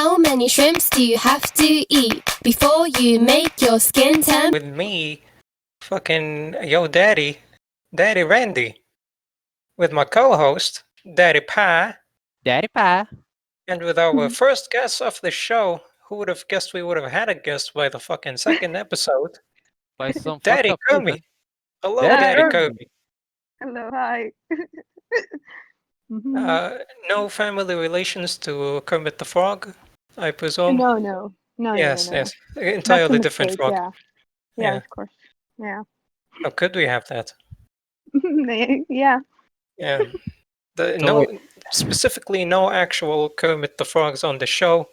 How many shrimps do you have to eat before you make your skin turn? With me, fucking yo daddy Randy, with my co-host, Daddy Pie, Daddy Pie. and with our first guest of the show. Who would have guessed we would have had a guest by the fucking second episode? By some fucked Daddy up Komi. reason. Hello, Daddy Daddy Komi. Komi. Hello, hi. Mhm. No family relations to Kermit the Frog, I presume? No. Yes, No. yes. That's a Entirely different mistake, frog. yeah. Yeah. Of course. Yeah. How could we have that? Yeah. Yeah. So Specifically, no actual Kermit the Frogs on the show.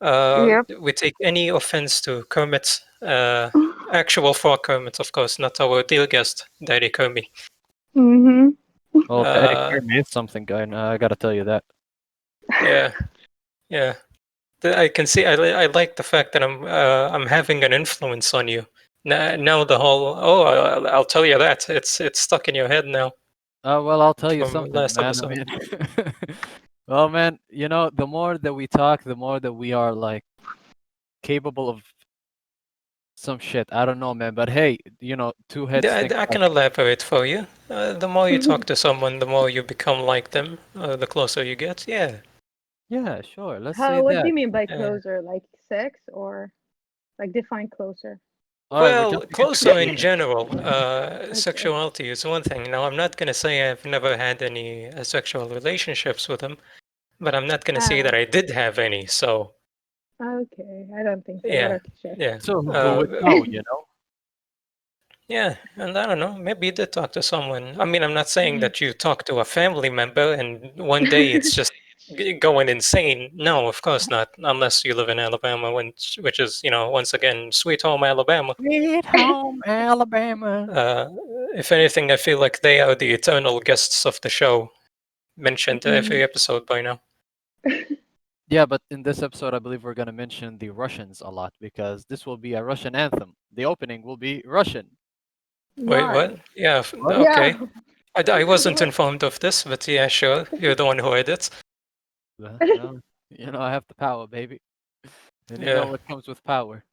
Yep. We take any offense to Kermit's actual frog Kermit, of course, not our dear guest, Daddy Kermit. Mhm. well, Daddy Uh, Kermit is something, guy. I gotta tell you that. yeah, yeah. I can see. I like the fact that I'm having an influence on you. Now the whole I'll tell you that it's stuck in your head now Well, I'll tell you from something, last man. I episode. mean, well, man, the more that we talk, the more that we are like capable of some shit. I don't know, man. But hey, two heads think I alike. can elaborate for you. The more you talk to someone, the more you become like them. The closer you get. Yeah. Yeah, sure. Let's say What do that. you mean by Yeah. closer? Like sex or like define closer? All right, we're Well, jumping into closer in dating. general. Sexuality is one thing. Now, I'm not going to say I've never had any sexual relationships with him, but I'm not going to say that I did have any. So, Okay, I don't think so. yeah, But okay, sure. yeah. So who would know? Yeah, and I don't know, maybe you did talk to someone. I mean, I'm not saying that you talk to a family member and one day it's just going insane. No, of course not, unless you live in Alabama, which is, once again, sweet home Alabama. Sweet home Alabama. If anything, I feel like they are the eternal guests of the show, mentioned every episode by now. Yeah, but in this episode, I believe we're gonna mention the Russians a lot because this will be a Russian anthem. The opening will be Russian. Wait, what? Why? Yeah, okay. I wasn't informed of this, but yeah, sure. You're the one who heard it. Well, I have the power, baby. And you know Yeah. what comes with power.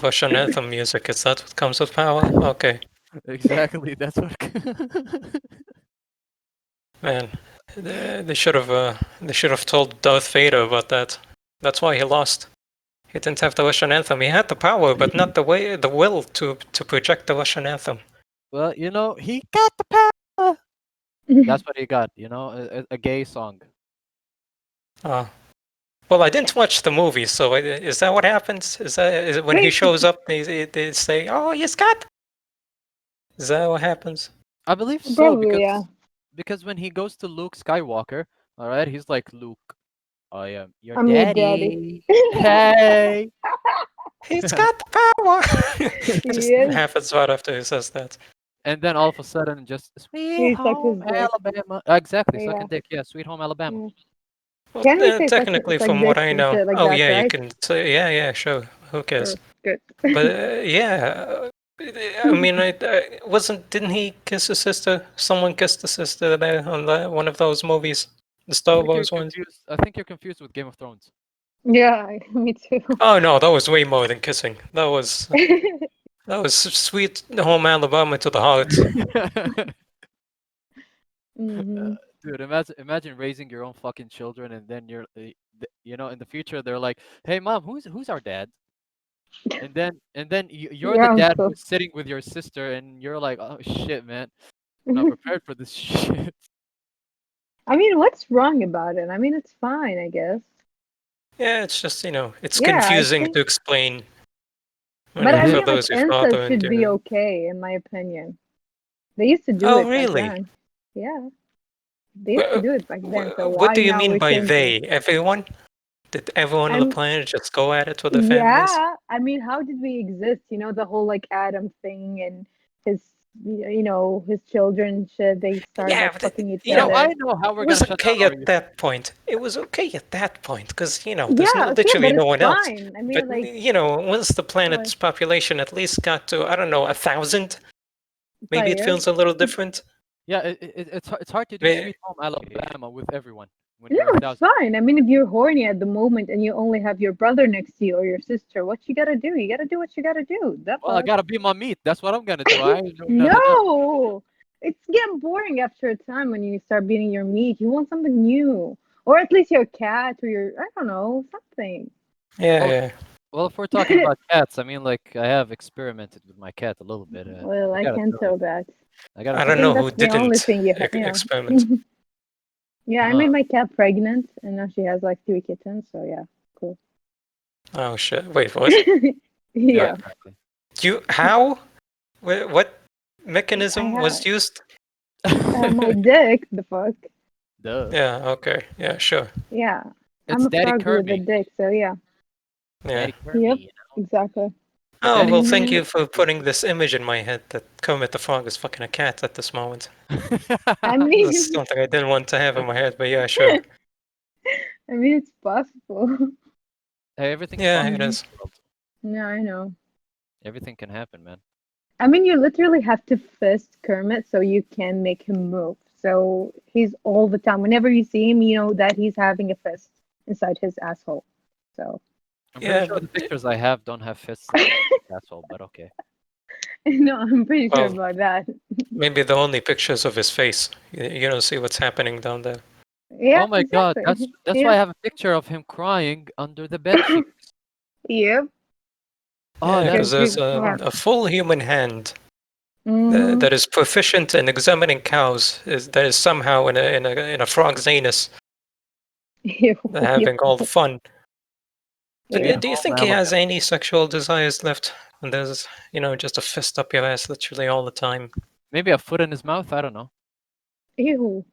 Russian anthem music, is that what comes with power? Okay. Exactly, that's what. Man, they should have told Darth Vader about that. That's why he lost. He didn't have the Russian anthem. He had the power, but not the will to project the Russian anthem. Well, he got the power. That's what he got. A gay song. Well, I didn't watch the movie, so is that what happens? Is it when he shows up? They say, "Oh, you Scott." Is that what happens? I believe so Probably, yeah. because when he goes to Luke Skywalker, all right, he's like, Luke, I am your I'm your daddy. Hey. He's got the power. Just Yes. happens right after he says that. And then all of a sudden, just sweet He sucked home his dick. Alabama. Exactly, Yeah. sucking dick. Yeah, sweet home Alabama. Well, Can we say technically, suck from what dicks I and know, shit like oh that, yeah, you right? can say, yeah, sure. Who cares? Good. But yeah, I mean, didn't he kiss his sister? Someone kissed the sister there on one of those movies, the Star Wars ones. I think you're confused with Game of Thrones. Yeah, me too. Oh no, that was way more than kissing. That was sweet home Alabama to the heart. Dude, imagine raising your own fucking children, and then you're, in the future they're like, "Hey, mom, who's our dad?" And then you're the dad who's sitting with your sister, and you're like, "Oh shit, man, I'm not prepared for this shit." I mean, what's wrong about it? I mean, it's fine, I guess. Yeah, it's just it's confusing to explain. But I mean, like, incest should be okay, in my opinion. They used to do it really? back then. Yeah. They used to do it back then. So what do you now mean we by shouldn't they? Everyone? Did everyone on the planet just go at it with their families? Yeah, I mean, how did we exist? The whole like Adam thing and his, his children shit. They started like fucking each other. I know how we're gonna shut down. It was okay at that point. It was okay at that point because there's but literally no one else. I mean, but once the planet's population at least got to 1,000, maybe it feels a little different. Yeah, it's hard to do Sweet Home Alabama with everyone. when No, you're it's 1,000. fine. I mean, if you're horny at the moment and you only have your brother next to you or your sister, what you gotta do? You gotta do what you gotta do. The Well, I fuck? gotta be my meat. That's what I'm gonna do. I ain't doing nothing else. No, it's getting boring after a time when you start beating your meat. You want something new, or at least your cat or your I don't know something. Yeah, Well, yeah. well, if we're talking about cats, I mean, like I have experimented with my cat a little bit. Well, I I gotta can't tell you, tell that. I gotta I I tell don't you. think know who that's the only didn't thing you have. Yeah. experiment. Yeah, I Uh, made my cat pregnant, and now she has like 3 kittens. So yeah, cool. Oh shit! Wait, what? yeah, Yeah, exactly. How? What I mechanism have was used? my dick. The fuck. Duh. Yeah. Okay. Yeah. Sure. Yeah, I'm It's a Daddy frog with a Kermit. dick. So yeah. Yeah. Daddy Kermit, Yep. you know. Exactly. Oh Daddy well, thank Hmm you for putting this image in my head that Kermit the Frog is fucking a cat at this moment. I This is mean, something I didn't want to have in my head, but yeah, sure. I mean, it's possible. Hey, everything's Yeah, possible it hmm is. in the world. Yeah, I know. Everything can happen, man. I mean, you literally have to fist Kermit so you can make him move. So he's all the time. Whenever you see him, you know that he's having a fist inside his asshole. So I'm pretty Yeah, sure but the pictures I have don't have fists inside the asshole, but okay. no, I'm pretty sure well, about that. maybe the only pictures of his face. You don't see what's happening down there. Yeah, Oh my God, exactly. that's why I Yep, have a picture of him crying under the bed sheets. yep. Oh, Yeah, that because is there's Good. so a, Yeah. dark. a full human hand Mm-hmm. that is proficient in examining cows. That is somehow in a frog's anus, Ew, ew. having all the fun. But Being Ew. do you home think he has Alabama. any sexual desires left? When there's just a fist up your ass literally all the time. Maybe a foot in his mouth. I don't know. Ew.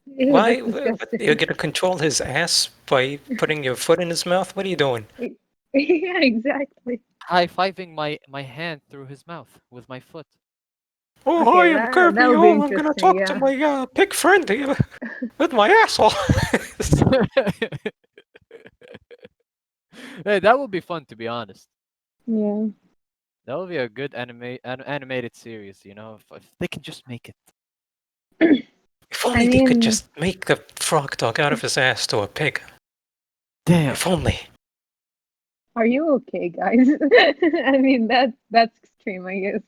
Ew, Why? that's What, you're disgusting. gonna control his ass by putting your foot in his mouth? What are you doing? Yeah, exactly. High fiving my hand through his mouth with my foot. Oh, Okay, hi, I'm that Kirby. would be Oh, I'm gonna interesting. talk to Yeah. my pig friend here with my asshole. Hey, that would be fun to be honest. Yeah. That would be a good animated series, you know, if they can just make it. If I only they could mean, just make the frog talk out of his ass to a pig. Damn. If only. are you okay, guys? I mean, that's extreme, I guess.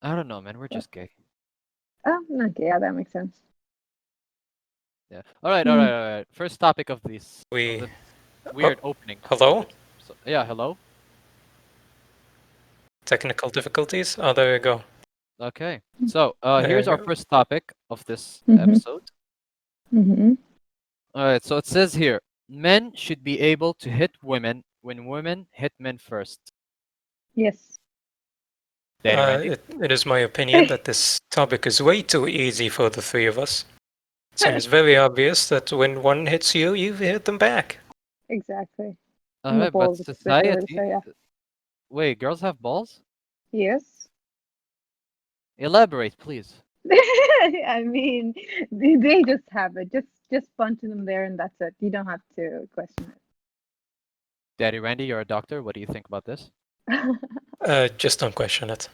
I don't know, man. We're just gay. Oh, okay, yeah, that makes sense. Yeah. All right, all Hmm. right, all right. First topic of this We. Oh, weird opening of hello? this. So, yeah, hello. Technical difficulties? Oh, there we go. Okay. So, There here's we our go. first topic of this Mm-hmm. episode. Mm-hmm. All right. So it says here, men should be able to hit women when women hit men first. Yes. Daddy Randy. It is my opinion that this topic is way too easy for the three of us. It seems very obvious that when one hits you, you hit them back. Exactly. All And the right, but balls, especially. society. So yeah. Wait, girls have balls? Yes. Elaborate, please. I mean, they just have it. Just punch them there, and that's it. You don't have to question Daddy Randy, you're a doctor. What do you think about this? it. Just don't question it.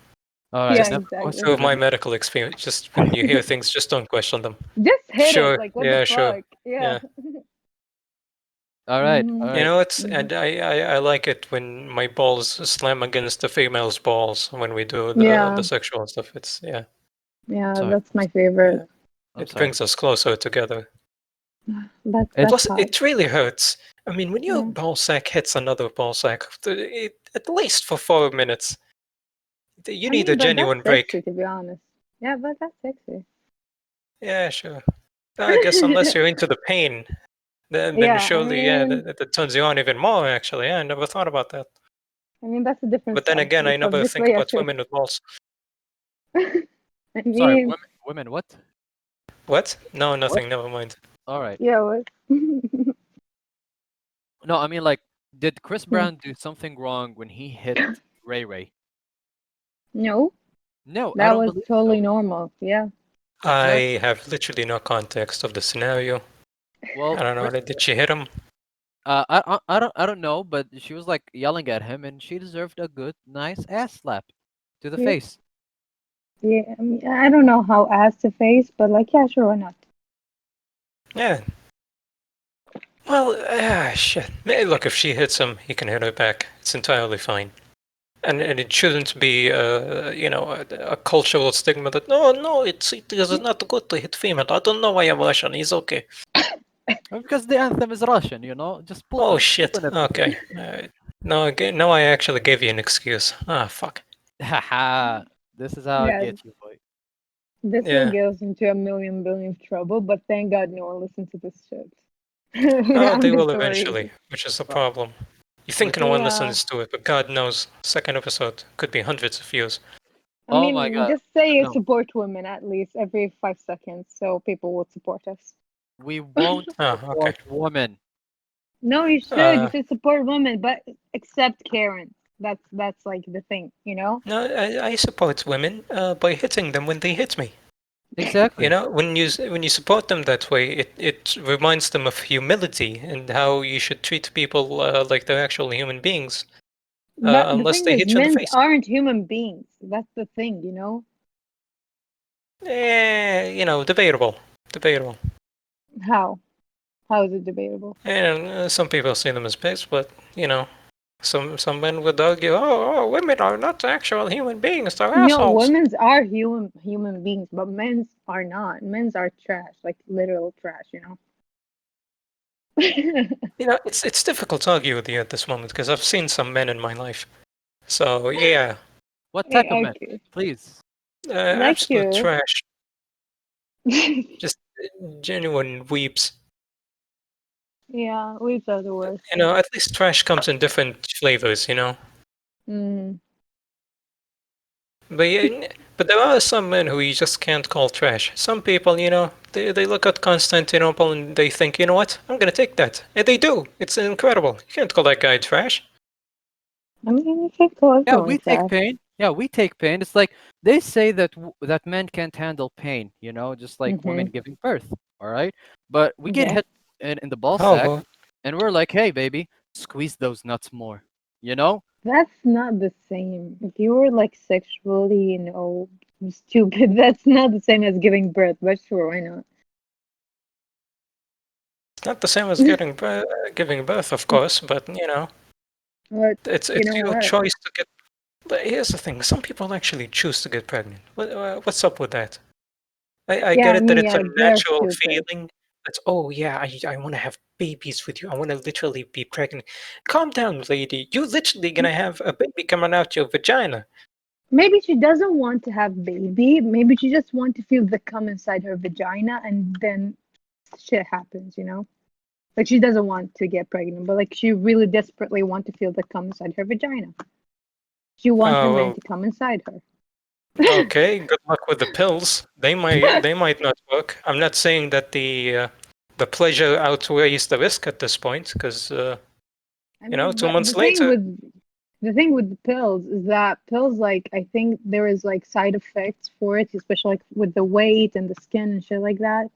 All right, Yeah, Just never exactly. two of question my it. medical experience. Just when you hear things, just don't question them. Just hit it. Sure. Like, what the Yeah, sure. fuck? Yeah. Yeah. All right, Mm-hmm. all You right. know, it's Mm-hmm. and I like it when my balls slam against the female's balls when we do the Yeah. the sexual stuff. It's yeah, Yeah, Sorry, that's my favorite. yeah. I'm It sorry. brings us closer together. It's That's Plus, hot. it really hurts. I mean, when your Yeah. ball sack hits another ball sack, at least for 4 minutes, you I need a mean, but that's genuine break. sexy to be honest. Yeah, but that's sexy. Yeah, sure. I guess unless you're into the pain, then Yeah, surely, yeah, that turns you on even more. Actually, yeah, I never thought about that. I mean that's a different But then stuff. again, I So never think basically, yeah, about sure. women with balls. I sorry, mean, women, what? What? No, What? nothing. Never mind. All right. yeah, what? No, I mean like, did Chris Brown do something wrong when he hit Ray Ray? No, No, I that don't was believe totally so. normal. Yeah. I Exactly. have literally no context of the scenario. Well, I don't know. Chris, Did she hit him? I don't know, but she was like yelling at him, and she deserved a good, nice ass slap to the Yeah. face. Yeah. I mean, I don't know how ass to face, but like, yeah, sure, why not? Yeah. Well, shit. Look, if she hits him, he can hit her back. It's entirely fine. And it shouldn't be, a cultural stigma that no, it is not good to hit female. I don't know why I'm Russian. He's okay. Because the anthem is Russian, just put Oh it. shit. Put in everything. Okay. Now I actually gave you an excuse. Ah, fuck. Haha. This is how I Yeah, get you, boy. this will Yeah. get us into a million billion trouble, but thank God no one listens to this shit. Oh, I'm they just will worried. eventually, which is the Well, problem. You with think no one Yeah. listens to it, but God knows, second episode could be hundreds of views. I oh my mean, god. just say you No, support women at least every 5 seconds so people will support us. we won't Oh, okay. support women. No, you should. You Uh, should support women, but accept Karen. That's like the thing, you know? no, I support women by hitting them when they hit me. You Exactly. know, when you support them that way, it reminds them of humility and how you should treat people like they're actual human beings, But the unless thing they is, hit you in the men face. aren't human beings. That's the thing, you know? Debatable, debatable. How? How is it debatable? And some people see them as pigs, but some men would argue, oh, women are not actual human beings; they're No, assholes. women's are human beings, but men's are not. Men's are trash, like literal trash, you know? It's difficult to argue with you at this moment because I've seen some men in my life. So yeah, What type of Yeah, men? okay. Please. Like absolute you. trash. Just genuine weeps. Yeah, weeds are the worst. At least trash comes in different flavors. Mm. But but there are some men who you just can't call trash. Some people, they look at Constantinople and they think, you know what, I'm gonna take that, and they do. It's incredible. You can't call that guy trash. I mean, you can call Yeah, everyone we take trash. pain. Yeah, we take pain. It's like they say that that men can't handle pain, just like women Mm-hmm. giving birth, all right? But we get Okay. hit in the ball Oh sack well, and we're like, "Hey, baby, squeeze those nuts more." You know? That's not the same. If you were like sexually, stupid, that's not the same as giving birth, but sure, why not? it's not the same as giving birth, of course, but But it's you it's know your what? choice to get. But here's the thing: some people actually choose to get pregnant. What's up with that? I Yeah, get I it that mean, it's a yeah, they're natural stupid. feeling. That's, oh yeah, I want to have babies with you. I want to literally be pregnant. Calm down, lady. You're literally gonna have a baby coming out your vagina. Maybe she doesn't want to have baby. Maybe she just want to feel the cum inside her vagina, and then shit happens, you know? Like she doesn't want to get pregnant, but like she really desperately want to feel the cum inside her vagina. She want her man Well, to come inside her. okay. Good luck with the pills. They might not work. I'm not saying that the pleasure outweighs the risk at this point, because I mean, two but months later. the thing with the pills is that pills, like, I think there is like side effects for it, especially like with the weight and the skin and shit like that.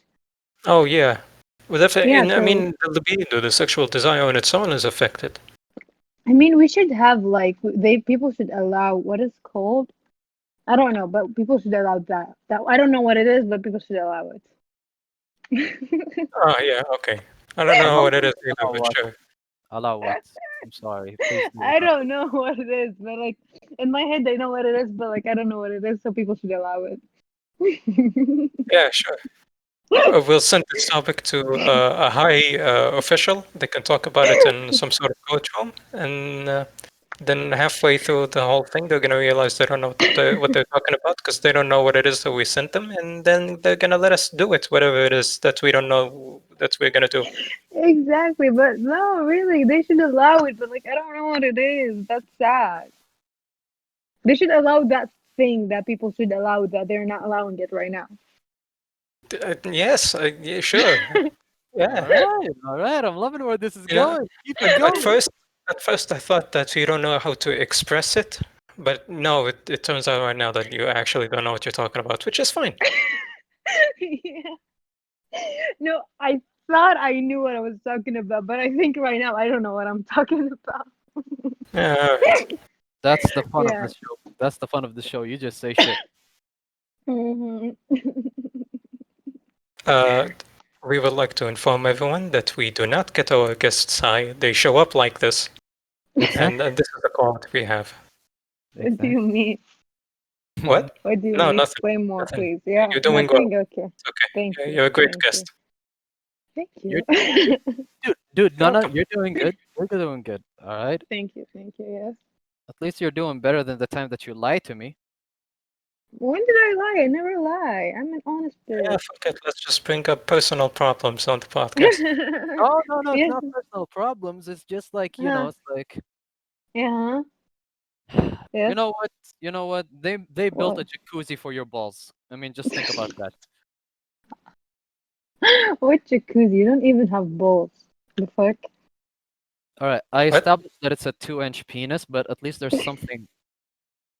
Oh yeah. Well, definitely, Yeah, and I so mean the libido, the sexual desire on its own is affected. I mean, we should have like they people should allow what is called. I don't know, but people should allow that. That I don't know what it is, but people should allow it. Oh yeah, okay. I don't know Allow what it is either, allow but what? sure. Allow what? I'm sorry. Please do I elaborate. don't know what it is, but like in my head, I know what it is, but like I don't know what it is, so people should allow it. Yeah, sure. We'll send this topic to a high official. They can talk about it in some sort of courtroom, and then halfway through the whole thing, they're gonna realize they don't know what they're talking about because they don't know what it is that we sent them, and then they're gonna let us do it, whatever it is that we don't know that we're gonna do. Exactly, but no, really, they should allow it, but like I don't know what it is. That's sad. They should allow that thing that people should allow that they're not allowing it right now. Yes, yeah, sure. All Yeah. right, all right. I'm loving where this is You know, going. Keep it at, at going. first, at first I thought that you don't know how to express it, but no, it turns out right now that you actually don't know what you're talking about, which is fine. Yeah. No, I thought I knew what I was talking about, but I think right now I don't know what I'm talking about. Yeah, all right. That's the fun of Yeah. the show. That's the fun of the show. You just say shit. Hmm. Uh, We would like to inform everyone that we do not get our guests high. They show up like this, Exactly. and this is the quality we have. What do Exactly. you mean? What? What do you No, mean? nothing. Explain more, Nothing. please. Yeah, You're doing well. nothing. Okay. It's okay. Thank you. You're a great Thank you. guest. Thank You're you. dude, You're Nana, welcome. you're doing good. You're doing good. All right. Thank you. Thank you. Yes. At least you're doing better than the time that you lied to me. When did I lie? I never lie. I'm an honest Yeah, bitch. fuck it. Let's just bring up personal problems on the podcast. Oh no, no, it's Yes. not personal problems. It's just like Uh, it's like yeah. you Yes. know what? You know what? They built What? a jacuzzi for your balls. I mean, just think about that. What jacuzzi? You don't even have balls. The fuck? All right, I What? established that it's a 2-inch penis, but at least there's something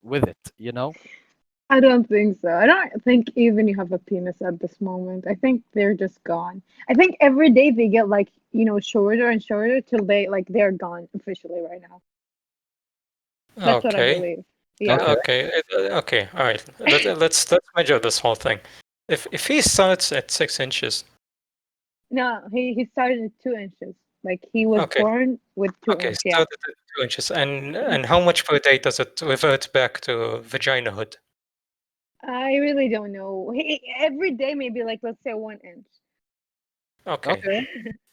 with it, you know? I don't think so. I don't think even you have a penis at this moment. I think they're just gone. I think every day they get like, shorter and shorter till they're gone officially right now. That's what I Okay. believe. Yeah. Okay. Okay. All right. Let's measure this whole thing. If he starts at 6 inches, No, he started at 2 inches. Like he was okay, born with two okay, inch. Yeah. started at 2 inches, and how much per day does it revert back to vaginahood? I really don't know. Every day maybe like let's say 1 inch. Okay, Okay.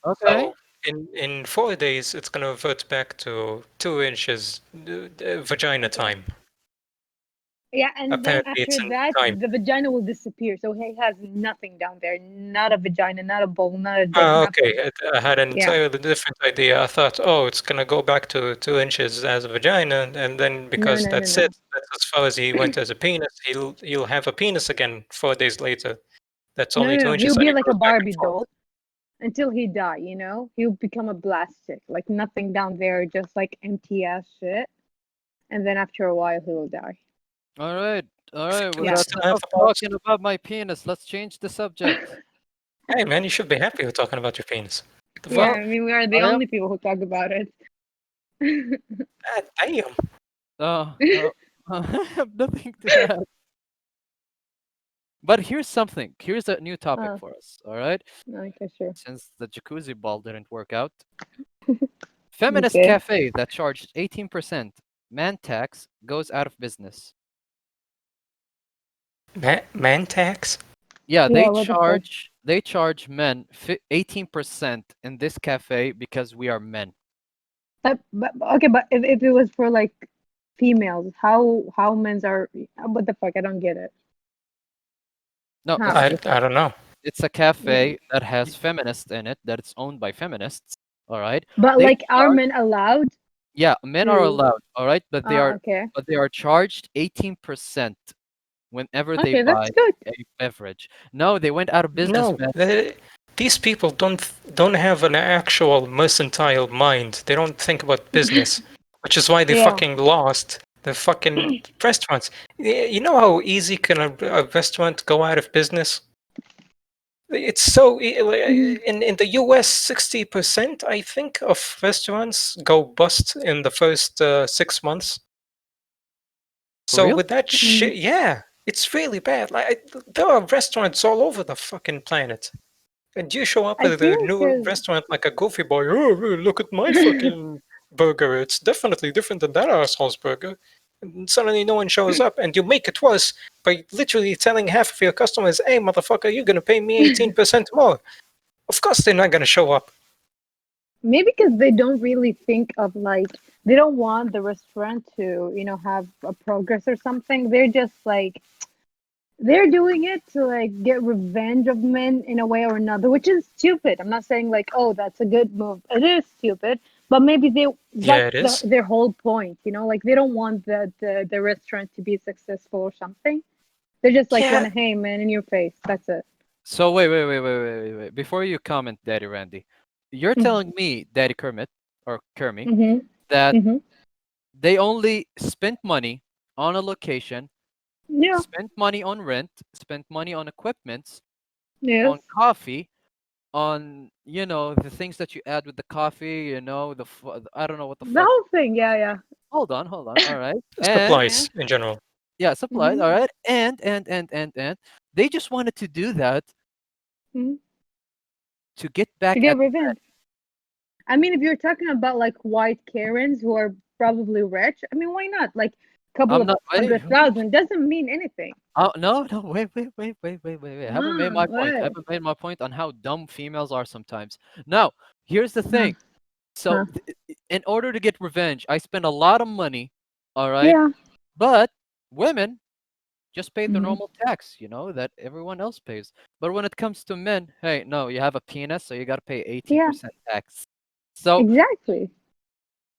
Okay. so in 4 days it's gonna revert back to 2 inches vagina time. Yeah, and then Apparently, it's after in that time. the vagina will disappear. So he has nothing down there. Not a vagina, not a bone, not a dick, Okay. nothing. I had an Yeah. entirely different idea. I thought, oh, it's gonna go back to 2 inches as a vagina, and then No, because no, no, that's it, no. that's as far as he went as a penis, he'll have a penis again 4 days later. That's No, only no, two no. He'll inches, and be he like a goes back and Barbie forth. doll until he die. He'll become a plastic, like nothing down there, just like empty ass shit. And then after a while he will die. All right. All You right. think he We would Yeah. got still have enough the balls? talking about my penis. Let's change the subject. Hey, man, you should be happy with talking about your penis. The Yeah, fuck? Well, I mean we are the I am only people who talk about it. God damn. uh I have nothing to add. But here's something. Here's a new topic Oh, for us. All right. okay, sure. Since the jacuzzi ball didn't work out, feminist Okay. cafe that charged 18% man tax goes out of business. Man tax? Yeah, Yeah, what the fuck? they charge men 18% in this cafe because we are men. But okay, but if it was for like females, how men's are what the fuck? I don't get it. No, How? I don't know. it's a cafe that has feminists in it, that it's owned by feminists. All right. But They like are charge, men allowed yeah, men are to allowed, all right, okay. but they are charged 18% whenever they Okay, buy that's good. a beverage. No, they went out of business, No, man. these people don't have an actual mercantile mind. They don't think about business, which is why they Yeah. fucking lost the fucking restaurants. You know how easy can a restaurant go out of business? It's so Mhm. in the US, 60% I think of restaurants go bust in the first 6 months. For So real? with that Mm. shit, yeah, it's really bad. There are restaurants all over the fucking planet. And you show up I at a feel new because restaurant like a goofy boy. Oh, look at my fucking burger. It's definitely different than that asshole's burger. And suddenly no one shows up, and you make it worse by literally telling half of your customers, "Hey, motherfucker, you're gonna pay me 18% more." Of course, they're not gonna show up. maybe because they don't really think of like they don't want the restaurant to have a progress or something. They're just like they're doing it to like get revenge of men in a way or another, which is stupid. I'm not saying like, oh, that's a good move. It is stupid, but maybe Yeah, that's it is. their whole point. Like they don't want the restaurant to be successful or something. They just like want Yeah. to, hey man, in your face. That's it. So wait. Before you comment, Daddy Randy, you're telling me, Daddy Kermit or Kermit, Mm-hmm. that Mm-hmm. they only spent money on a location, Yeah. spent money on rent, spent money on equipment, Yes. on coffee, on the things that you add with the coffee, I don't know what the The fuck. whole thing. Yeah. Yeah. Hold on. All right. And Yeah. Supplies in general. yeah, supplies. Mm-hmm. All right. And they just wanted to do that Mm-hmm. to get To back get at revenge. I mean, if you're talking about like white Karens who are probably rich, I mean, why not? Like a couple I'm of not wait, 100,000 doesn't mean anything. oh no, wait. Haven't made my point. What? Haven't made my point on how dumb females are sometimes. No, here's the Huh? thing. So Huh? in order to get revenge, I spend a lot of money, all right? Yeah. But women just pay the Hmm. normal tax, that everyone else pays. But when it comes to men, hey, no, you have a penis, so you got to pay Yeah. 18% tax. So Exactly.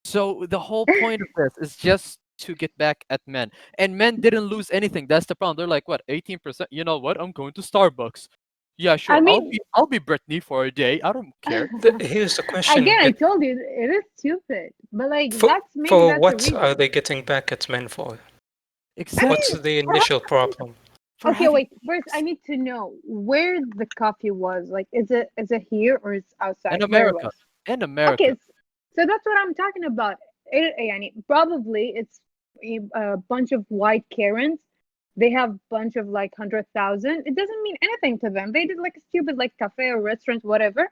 so the whole point of this is just to get back at men. And men didn't lose anything. That's the problem. They're like, what, 18%? You know what? I'm going to Starbucks. Yeah, I sure. I'll mean, be I'll be Brittany for a day. I don't care. Here's the question: again, I told you it is stupid, but like for maybe for that's the what are reason. they getting back at men for? I What's Exactly. mean, the for initial problem? For okay, having wait. First, I need to know where the coffee was. Like, is it here or is it outside? in Where it America. was? In Okay, America. so that's what I'm talking about. Yani, probably it's a bunch of white Karens. They have bunch of like 100,000. It doesn't mean anything to them. They did like a stupid like cafe or restaurant, whatever.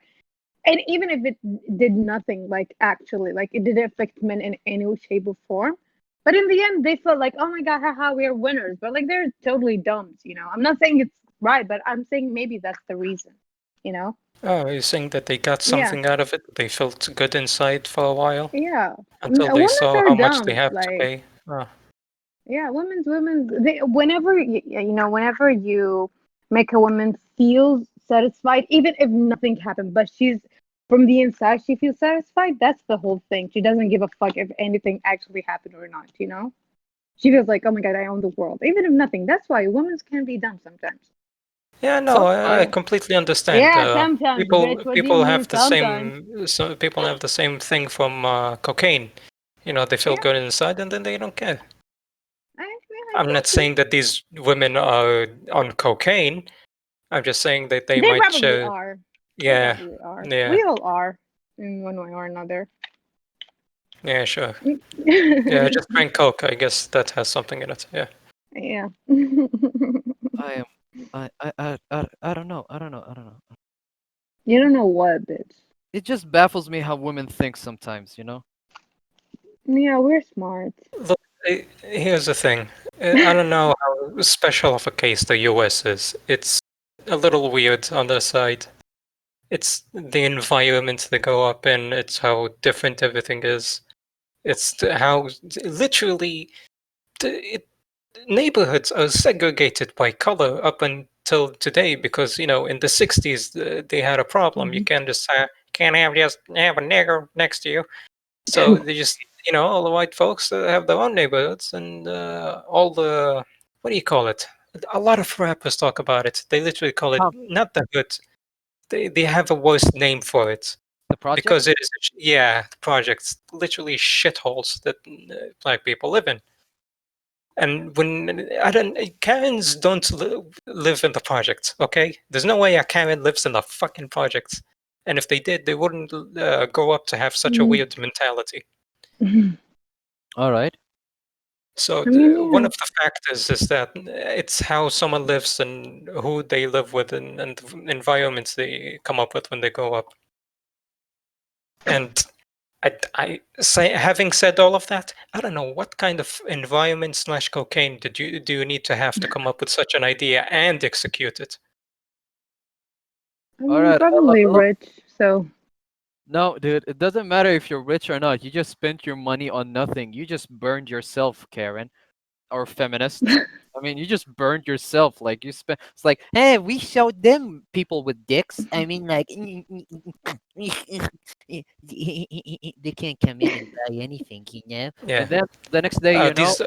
And even if it did nothing, like actually, like it didn't affect men in any shape or form. But in the end, they felt like, oh my god, haha, we are winners. But like they're totally dumb. I'm not saying it's right, but I'm saying maybe that's the reason. You know? Oh, you're saying that they got Yeah, something out of it? They felt good inside for a while yeah. until they Women saw are how much they dumb. have to Like, pay. Oh, yeah, women's. They, whenever whenever you make a woman feel satisfied, even if nothing happened, but she's from the inside, she feels satisfied. That's the whole thing. She doesn't give a fuck if anything actually happened or not. She feels like, oh my god, I own the world, even if nothing. That's why women can be dumb sometimes. yeah, no, I Sometimes. Yeah, completely understand. yeah, sometimes, bitch. What do you People mean have the sometimes? same. So people have the same thing from cocaine. They feel Yeah, good inside and then they don't care. I I'm not got you. saying that these women are on cocaine. I'm just saying that they They might probably show. are. They Yeah, probably are. yeah, We all are in one way or another. yeah, sure. Yeah, just drink Coke. I guess that has something in it. Yeah. Yeah. I am I don't know. I don't know. You don't know what, bitch. It just baffles me how women think sometimes. Yeah, we're smart. Look, here's the thing. I don't know how special of a case the US is. It's a little weird on their side. It's the environment they grow up in. It's how different everything is. It's how literally it, neighborhoods are segregated by color up until today because in the 60s they had a problem. You Mhm. can't just can't have a nigger next to you. So they just all the white folks have their own neighborhoods and all the what do you call it? A lot of rappers talk about it. They literally call it Um, not the hood. They have a worse name for it the because projects? it is projects literally shitholes that black people live in. And when I don't Karens don't live in the projects, okay? There's no way a Karen lives in the fucking projects. And if they did, they wouldn't grow up to have such a Mm. weird mentality. All right. So I mean, one yeah. of the factors is that it's how someone lives and who they live with and the environments they come up with when they grow up. And I say, having said all of that, I don't know what kind of environment slash cocaine do you need to have to come up with such an idea and execute it? I All mean, right. probably rich. So, No, dude, it doesn't matter if you're rich or not. You just spent your money on nothing. You just burned yourself, Karen, or feminist. I mean, you just burned yourself. Like you spent. It's like, hey, we showed them people with dicks. I mean, like, they can't come in and buy anything. Yeah, And then the next day, these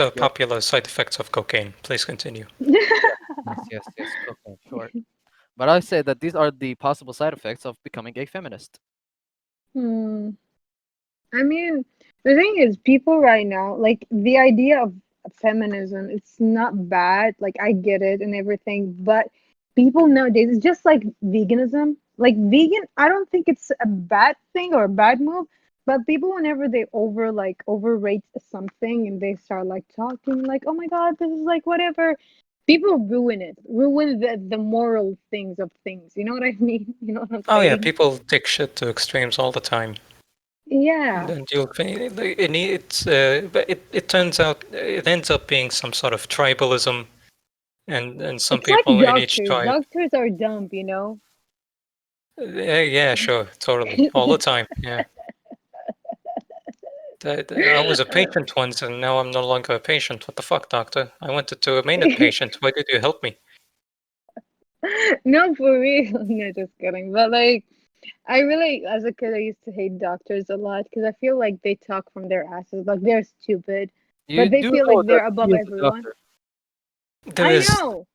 are yeah, popular side effects of cocaine. Please continue. yes, cocaine, sure. But I say that these are the possible side effects of becoming a feminist. hmm. I mean, the thing is, people right now, like the idea of feminism, it's not bad. Like, I get it and everything, but people nowadays, it's just like veganism. Like, vegan, I don't think it's a bad thing or a bad move, but people, whenever they overrate something and they start like talking, like, oh my God, this is like whatever. People ruin it, ruin the moral things of things. You know what I mean? You know what I'm Oh yeah, saying? people take shit to extremes all the time. Yeah. And you'll but it turns out it ends up being some sort of tribalism, and some It's like people in each doctors. tribe. Doctors are dumb, you know? Yeah, sure, totally, all the time. Yeah, I was a patient once, and now I'm no longer a patient. What the fuck, doctor? I wanted to remain a patient. Why did you help me? No, for real. No, just kidding. But like, I really, as a kid, I used to hate doctors a lot because I feel like they talk from their asses. Like they're stupid, You but they do feel know like that they're he above is a everyone. doctor. There I is, know.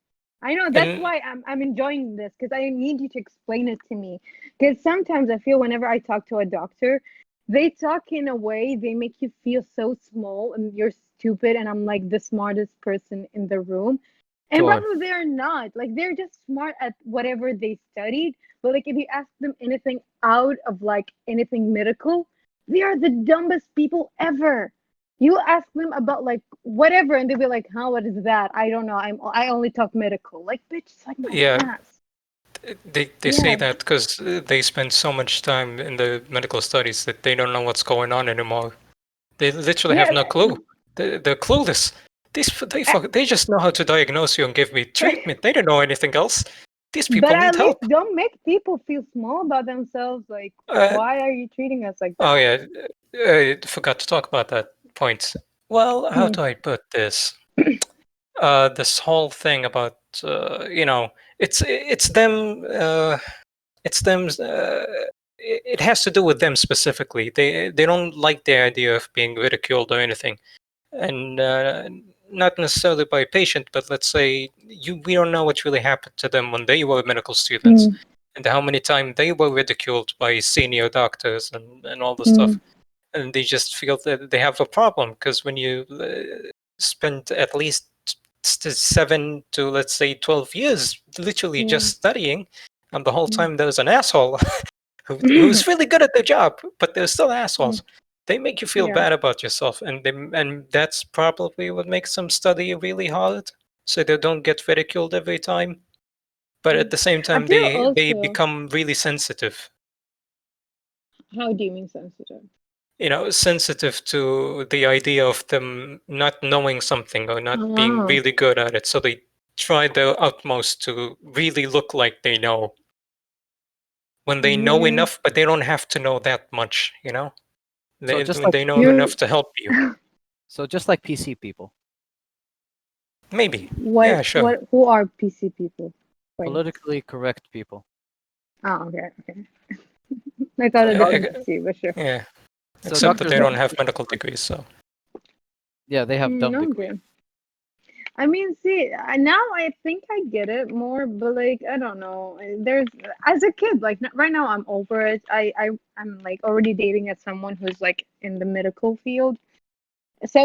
I know. That's and why I'm enjoying this because I need you to explain it to me. Because sometimes I feel whenever I talk to a doctor, they talk in a way they make you feel so small and you're stupid and I'm like the smartest person in the room. And Sure. probably they're not. Like they're just smart at whatever they studied. But like if you ask them anything out of like anything medical, they are the dumbest people ever. You ask them about like whatever, and they'll be like, "Huh, what is that? I don't know. I only talk medical." Like, bitch, suck my yeah, ass. they say Yeah, that because they spend so much time in the medical studies that they don't know what's going on anymore. They literally have yeah. no clue. They're clueless. They just know how to diagnose you and give me treatment. They don't know anything else. These But people at need least help. don't make people feel small about themselves. Like, Uh, why are you treating us like oh that? yeah, I forgot to talk about that point. Well, how Hmm. do I put this? This whole thing about it's them. It's them. It has to do with them specifically. They don't like the idea of being ridiculed or anything, and not necessarily by a patient, but let's say we don't know what really happened to them when they were medical students, Mm, and how many times they were ridiculed by senior doctors and all this stuff, mm, and they just feel that they have a problem because when you spend at least 7 to let's say 12 years literally yeah. just studying, and the whole Mm. time there's an asshole who's really good at their job, but they're still Mm, assholes. They make you feel yeah. bad about yourself, and that's probably what makes them study really hard, so they don't get ridiculed every time. But at Mm. the same I time, feel they also. become really sensitive. How do you mean sensitive? Sensitive to the idea of them not knowing something or not being Oh, really good at it. So they try their utmost to really look like they know when they know mm, enough, but they don't have to know that much. So They just like they know you're enough to help you. so just like PC people, Maybe. what? Yeah, sure. What? Who are PC people? Wait. politically correct people. Oh, okay, okay. I thought a Doc- Uh, different PC, but sure. yeah, so except that doctors they have don't have politically medical correct. degrees, so. Yeah, they have dumb degrees. Okay. I mean, see, now I think I get it more, but like, I don't know. There's, as a kid, like right now, I'm over it. I'm like already dating as someone who's like in the medical field. So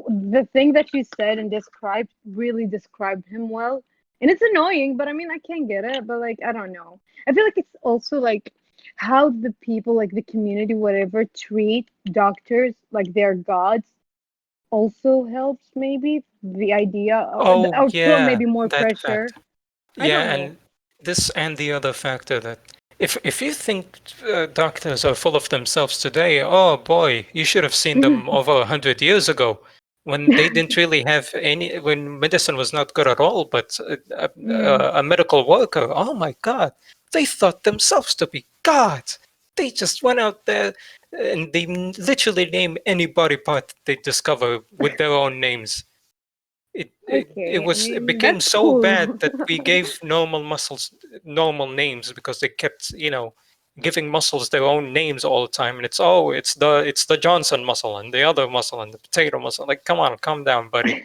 the thing that you said and described really described him well, and it's annoying, but I mean, I can't get it. But like, I don't know. I feel like it's also like how the people, like the community, whatever, treat doctors like they're gods also helps maybe the idea Oh, or put yeah, maybe more that pressure. fact. I don't Yeah, know. and this and the other factor that if you think doctors are full of themselves today, oh boy, you should have seen them over 100 years ago when they didn't really have any, when medicine was not good at all, but Mm, a medical worker, oh my God, they thought themselves to be gods. They just went out there and they literally name any body part they discover with their own names. okay, I It mean became that's so bad cool. that we gave normal muscles normal names because they kept giving muscles their own names all the time, and it's the Johnson muscle and the other muscle and the potato muscle. Like, come on, calm down, buddy.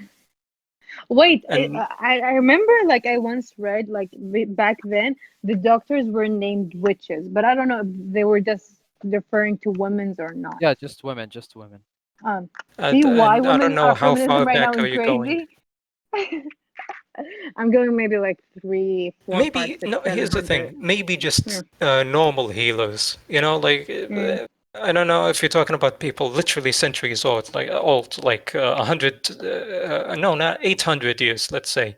Wait, And I remember like I once read like back then the doctors were named witches, but I don't know if they were just referring to women's or not. Yeah, just women, just women. See and, why and I don't women know are how feminism far right now back are is you going. crazy? I'm going maybe like three, four, five, Maybe six, no. seven Here's the hundred. thing. Maybe Yeah. just normal healers. Like Mm. I don't know if you're talking about people literally centuries old, like 100. No, not 800 years. Let's say.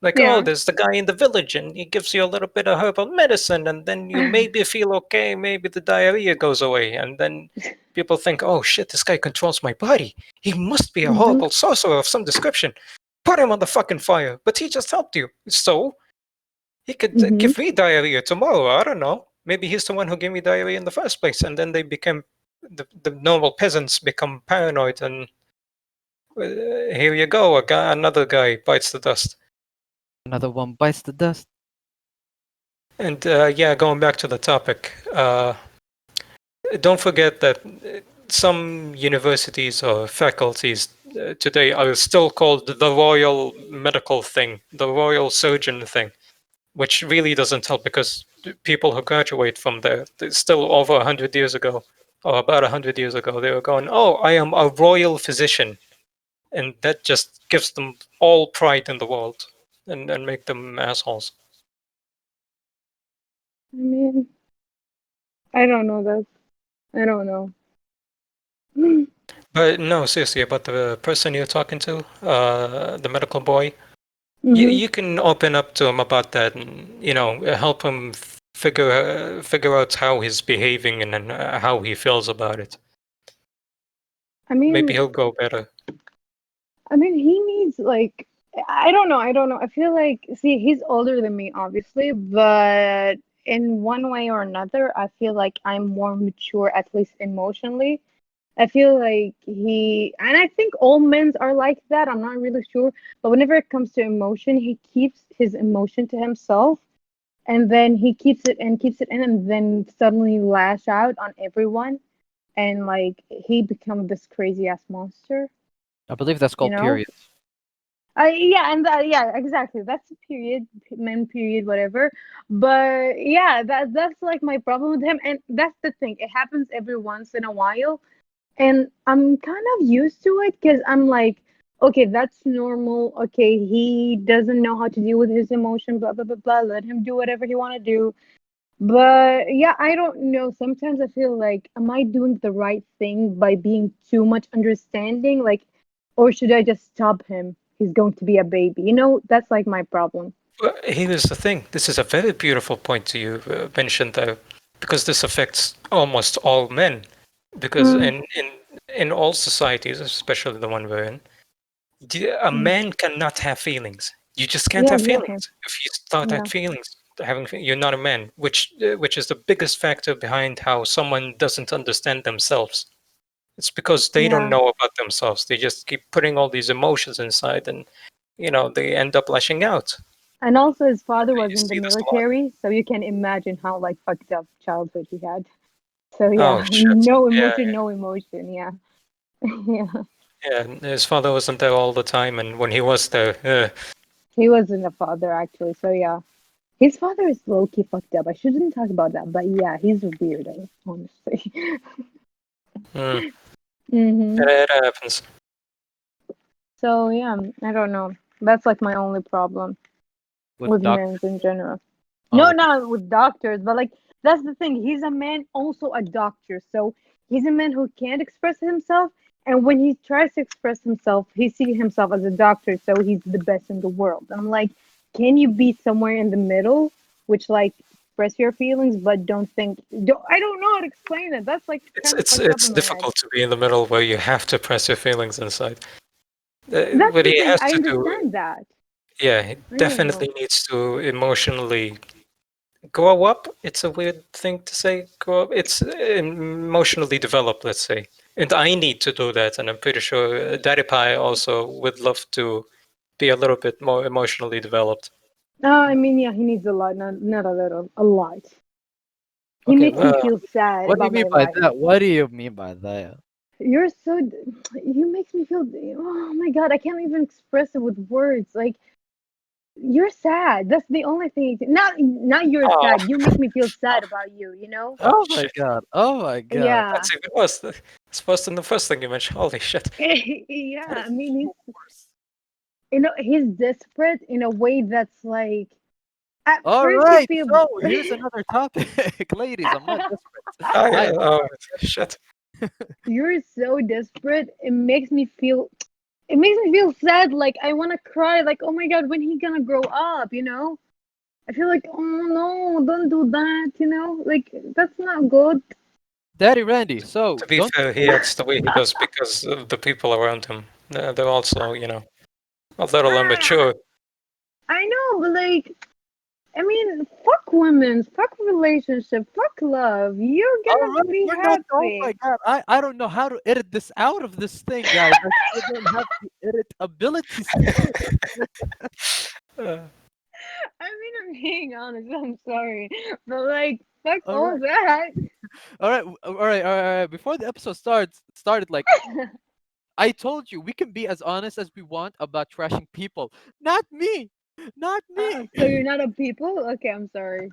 Like, oh, Yeah. there's the guy in the village, and he gives you a little bit of herbal medicine, and then you maybe feel okay, maybe the diarrhea goes away, and then people think, oh shit, this guy controls my body. He must be a Hmm. horrible sorcerer of some description. Put him on the fucking fire. But he just helped you. So he could Hmm. give me diarrhea tomorrow. I don't know. Maybe he's the one who gave me diarrhea in the first place, and then they become the normal peasants become paranoid, and here you go, another guy bites the dust. Another one bites the dust. And yeah, going back to the topic, don't forget that some universities or faculties today are still called the Royal Medical thing, the Royal Surgeon thing, which really doesn't help because people who graduate from there, still over 100 years ago, or about 100 years ago, they were going, oh, I am a royal physician. And that just gives them all pride in the world and make them assholes. I mean, I don't know that. I don't know. But no, seriously, about the person you're talking to, the medical boy, Hmm. you can open up to him about that, and help him figure out how he's behaving and how he feels about it. I Maybe mean, he'll go better. he needs like I don't know. I don't know. I feel like see, he's older than me, obviously, but in one way or another, I feel like I'm more mature, at least emotionally. I feel like and I think all men are like that. I'm not really sure, but whenever it comes to emotion, he keeps his emotion to himself, and then he keeps it in, and then suddenly lash out on everyone, and like he becomes this crazy ass monster, I believe that's you called know? periods. Yeah, and yeah, exactly. That's a period, men period, whatever. But yeah, that's like my problem with him, and that's the thing. It happens every once in a while, and I'm kind of used to it because I'm like, okay, that's normal. Okay, he doesn't know how to deal with his emotion. Blah blah blah blah. Let him do whatever he want to do. But yeah, I don't know. Sometimes I feel like, am I doing the right thing by being too much understanding? Like, or should I just stop him? He's going to be a baby. That's like my problem. Well, here's the thing. This is a very beautiful point to you mentioned there, because this affects almost all men. Because Mm, in all societies, especially the one we're in, a mm. man cannot have feelings. You just can't Yeah, have exactly. feelings. If you start Yeah, having feelings, you're not a man. Which is the biggest factor behind how someone doesn't understand themselves. It's because they don't yeah. know about themselves. They just keep putting all these emotions inside, and they end up lashing out. And also, his father was You in the see this a lot. military, so you can imagine how like fucked up childhood he had. So Oh yeah, shit! no Yeah, emotion, no emotion. Yeah, yeah. yeah. His father wasn't there all the time, and when he was there, He wasn't a father actually. So yeah, his father is low key fucked up. I shouldn't talk about that, but yeah, he's a weirdo, honestly. mm, Hmm. it happens. So yeah, I don't know. That's like my only problem With with doctor. men in general. Oh, No, okay. not with doctors, but like that's the thing. He's a man, also a doctor. So he's a man who can't express himself, and when he tries to express himself, he sees himself as a doctor, so he's the best in the world. And I'm like, can you be somewhere in the middle, which like express your feelings, but I don't know how to explain it. That's like It's kind of it's fucked up it's in my head. difficult to be in the middle where you have to press your feelings inside. That's What the he thing. has I to do, understand that. yeah, he I don't definitely know. needs to emotionally grow up. It's a weird thing to say. Grow up. It's emotionally develop, let's say. And I need to do that, and I'm pretty sure Daddy Pie also would love to be a little bit more emotionally developed. I mean, yeah, he needs a lot, not a little, a lot. He Okay, makes what me Uh, feel sad what do you about mean my by life. that? What do you mean by that? You're so, you makes me feel, oh my God, I can't even express it with words. Like, you're sad. That's the only thing. Not you're oh, sad. You make me feel oh, sad about you know? oh Oh my shit! god. Oh my god. Yeah. That's even worse. It's worse than the first thing you mentioned. Holy shit! Yeah, That I is mean, so he's, worse. he's desperate in a way that's like, at All first you right. feel, So here's another topic. Ladies, I'm not desperate. Oh I yeah. am Oh shit! you're so desperate. It makes me feel it makes me feel sad. Like I want to cry. Like, oh my god, when he gonna grow up? You know? I feel like, oh no, don't do that. You know? Like that's not good. Daddy Randy. So To be don't. fair, he acts the way he does because of the people around him. They're also, a little Ah, immature. I know, but like, I mean, fuck women, fuck relationship, fuck love. You're All gonna right, be we're not. Oh my happy. god, I don't know how to edit this out of this thing, guys. I still don't have the edit ability skill. Uh, I mean, I'm being honest. I'm sorry, but like, fuck All all right, that. all right, all right. Before the episode started, like I told you, we can be as honest as we want about trashing people. Not me, not me. So you're not a people? Okay, I'm sorry.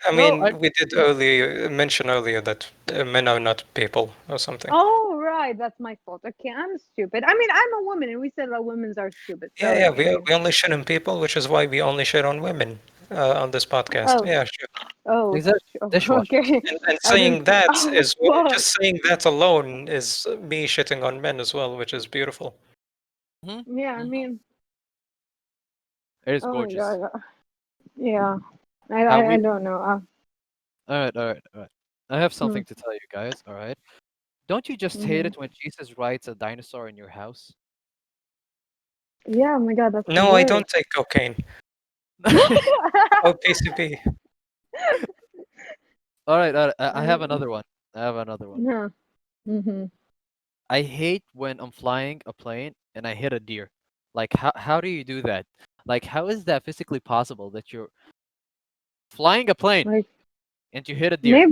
I No, mean, we did mention earlier that men are not people or something. Oh, right, that's my fault. Okay, I'm stupid. I mean, I'm a woman, and we said that women are stupid. Yeah, So yeah, I mean, we only shit on people, which is why we only shit on women on this podcast. oh, Yeah, sure. oh, exactly. Dishwashers. okay. And I didn't. saying that Oh, is fuck. just saying that alone is me shitting on men as well, which is beautiful. Hmm. Yeah, I Hmm. mean, It is oh my gorgeous. god. Yeah, I, How I, we? I don't know. All right, all right, all right. I have Hmm, something to tell you guys. All right. Don't you just hate hmm. it when Jesus rides a dinosaur in your house? Yeah, oh my god, that's the No, I worst. don't take cocaine. Oh, PCP. All right. I have Um, another one. I have another one. no. Hmm. I hate when I'm flying a plane and I hit a deer. Like, how do you do that? Like, how is that physically possible that you're flying a plane Like and you hit a deer?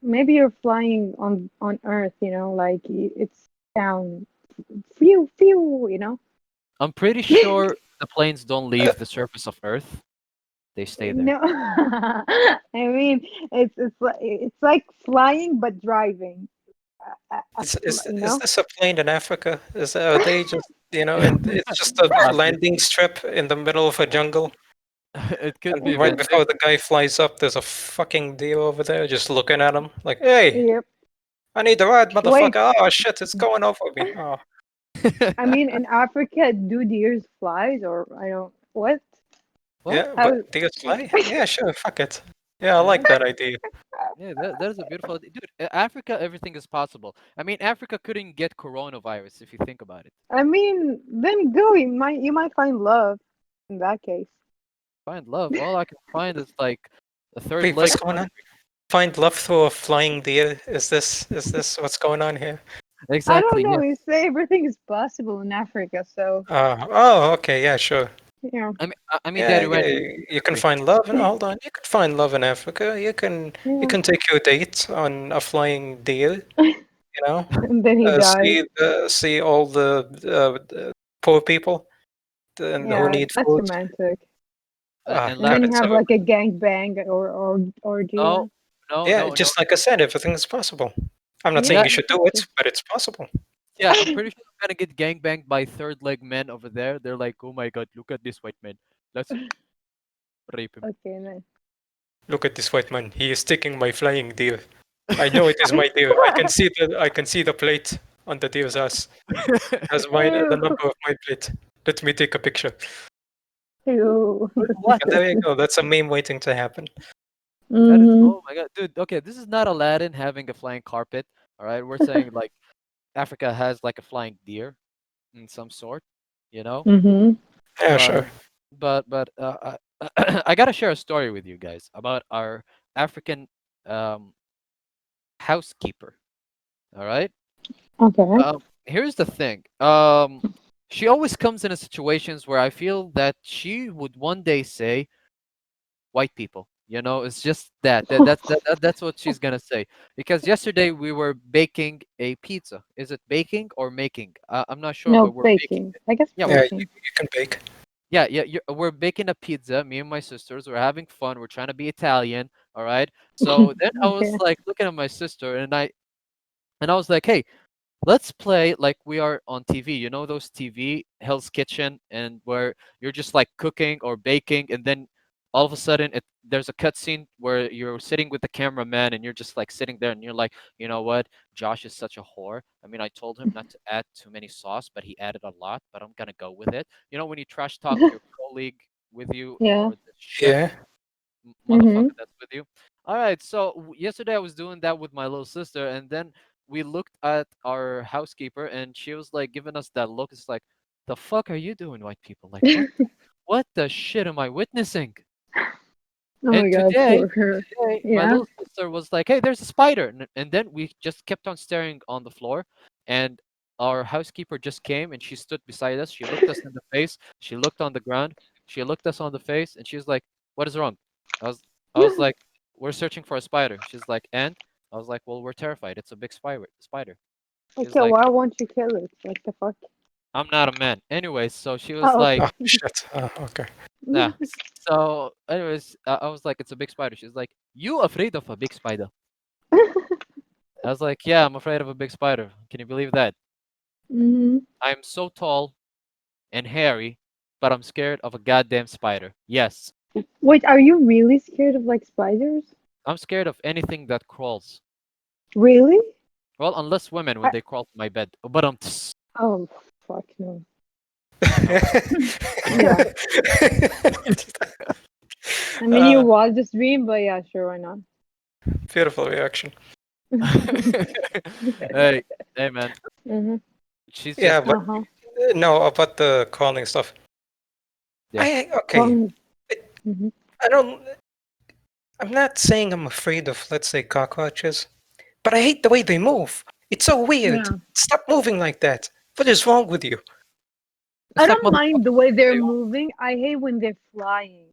maybe you're flying on Earth. You know, like it's down. Phew, phew. You know. I'm pretty sure the planes don't leave the surface of Earth. They stay there. No, I mean it's like flying but driving. You Is know. this a plane in Africa? Are they just and it's just a Possibly. landing strip in the middle of a jungle, It could and be, right man. before the guy flies up, there's a fucking deer over there just looking at him like, "Hey, Yep. I need a ride, Wait. motherfucker!" Oh shit, it's going over me. Oh I mean, in Africa, do deers flies or I don't what? What? yeah, How? but deers fly? Yeah, sure, fuck it. Yeah, I Yeah. like that idea. Yeah, that is a beautiful dude. Africa, everything is possible. I mean, Africa couldn't get coronavirus if you think about it. I mean, then go. You might find love in that case. Find love. All I can find is like a third Wait, what's leg going on? country. Find love through a flying deer? Is this what's going on here? I don't Exactly. know. Yeah. You say everything is possible in Africa, so Oh, okay, yeah, sure. yeah, I mean, Yeah, Daddy yeah, Randy, you can agree. find love. Hold on, you can find love in Africa. You yeah. can take your date on a flying deer. You know, And then he dies. see all the poor people who Yeah, need that's food. romantic. And And God, then last, you it's have so like a gangbang or orgy. no, no, yeah. no, no. Just like I said, everything is possible. I'm not saying Yeah, Yeah, you should do it, but it's possible. yeah. I'm pretty sure I'm gonna get gangbanged by third leg men over there. They're like, oh my god, look at this white man. Let's rape him. okay, nice. Look at this white man. He is taking my flying deer. I know it is my deer. I can see the plate on the deer's ass. It has the Ew. number of my plate. Let me take a picture. Ew. What? And there you go. That's a meme waiting to happen. That is, Mm-hmm. oh my god, dude. Okay, this is not Aladdin having a flying carpet. All right, we're saying like Africa has like a flying deer in some sort, you know. Mm-hmm. Yeah, But sure. I gotta share a story with you guys about our African um, housekeeper. All right. Okay. Here's the thing. She always comes in a situations where I feel that she would one day say, white people. You know, it's just that's what she's gonna say. Because yesterday we were baking a pizza. Is it baking or making? I'm not sure, No but we're baking baking. it. I guess Yeah, Yeah, baking. you can bake. we're baking a pizza. Me and my sisters. We're having fun. We're trying to be Italian. All right. So then I was Okay. like looking at my sister, and I was like, hey, let's play like we are on TV. You know those TV Hell's Kitchen, and where you're just like cooking or baking, and then all of a sudden there's a cutscene where you're sitting with the cameraman and you're just like sitting there and you're like, you know what? Josh is such a whore. I mean, I told him not to add too many sauce, but he added a lot, but I'm gonna go with it. You know, when you trash talk your colleague with you Yeah. or the chef Yeah. Mm-hmm. motherfucker that's with you. All right, so yesterday I was doing that with my little sister, and then we looked at our housekeeper, and she was like giving us that look. It's like, the fuck are you doing, white people? Like, what the shit am I witnessing? Oh And my god, today, poor her. my Yeah. little sister was like, "Hey, there's a spider," and then we just kept on staring on the floor, and our housekeeper just came and she stood beside us. She looked us in the face. She looked on the ground. She looked us on the face, and she was like, "What is wrong?" I was, I was like, "We're searching for a spider." She's like, "And?" I was like, "Well, we're terrified. It's a big spider." Spider. She's Okay, like, why won't you kill it? What the fuck? "I'm not a man." Anyway, so she was Oh, like, okay. Oh shit. Oh, okay. "Nah." So, anyways, I was like, "It's a big spider." She's like, "You afraid of a big spider?" I was like, "Yeah, I'm afraid of a big spider. Can you believe that? Hmm. I'm so tall and hairy, but I'm scared of a goddamn spider. Yes, Wait, are you really scared of like spiders? I'm scared of anything that crawls. Really? Well, unless women when I, they crawl to my bed. But oh, fuck no. no. Yeah. I mean, you uh, wildest dream, but yeah, sure, why not? Beautiful reaction. Hey, hey, man. Mm-hmm. She's Yeah, just but Uh-huh. no, about the calling stuff. yeah. Okay. Well, I mm-hmm. I don't. I'm not saying I'm afraid of, let's say, cockroaches, but I hate the way they move. It's so weird. Yeah. Stop moving like that. What is wrong with you? I It's like don't mind the way motherfuckers. they're They all, moving. I hate when they're flying.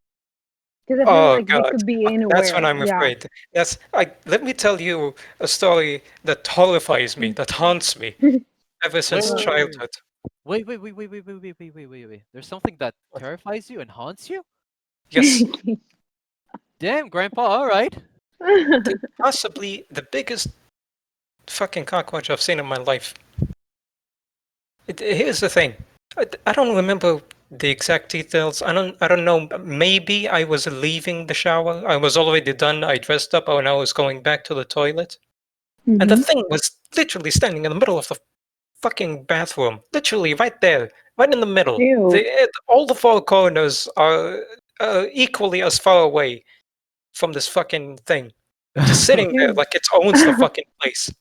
Because I feel Oh like they God, could be that's when anywhere. I'm Yeah. afraid. That's I. Let me tell you a story that horrifies me, that haunts me ever wait, since wait, Uh, wait, wait, childhood. wait, wait, wait, wait, wait, wait, wait, wait, wait, wait, wait. There's something that terrifies you and haunts you? Yes, Damn, Grandpa. All right. possibly the biggest fucking cockroach I've seen in my life. Here's the thing. I don't remember the exact details. I don't know. Maybe I was leaving the shower. I was already done. I dressed up and I was going back to the toilet. And the Mm-hmm. thing was literally standing in the middle of the fucking bathroom. Literally right there. Right in the middle. Ew. All the four corners are equally as far away from this fucking thing. Just sitting there Ew. like it owns the fucking place.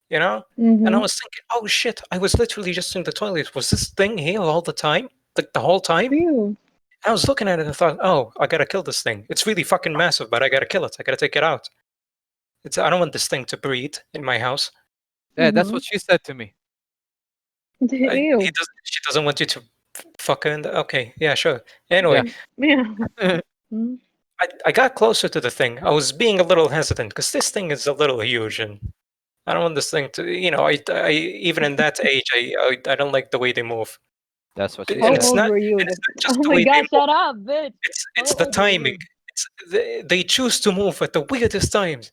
You know? And I Mm-hmm. was thinking, oh shit, I was literally just in the toilet. Was this thing here all the time? Like the whole time? Ew. I was looking at it and thought, oh, I gotta kill this thing. It's really fucking massive, but I gotta kill it. I gotta take it out. I don't want this thing to breed in my house. Yeah, that's Mm-hmm. what she said to me. Ew. She doesn't want you to fuck her in the. Okay, yeah, sure. Anyway, Yeah. Yeah. Mm. I got closer to the thing. I was being a little hesitant because this thing is a little huge and I don't want this thing to, even in that age, I don't like the way they move. That's what she And How said. it's old not were you? and it's not just Oh the my way they gosh, move. shut up, bitch. How It's the old were timing. you? They choose to move at the weirdest times.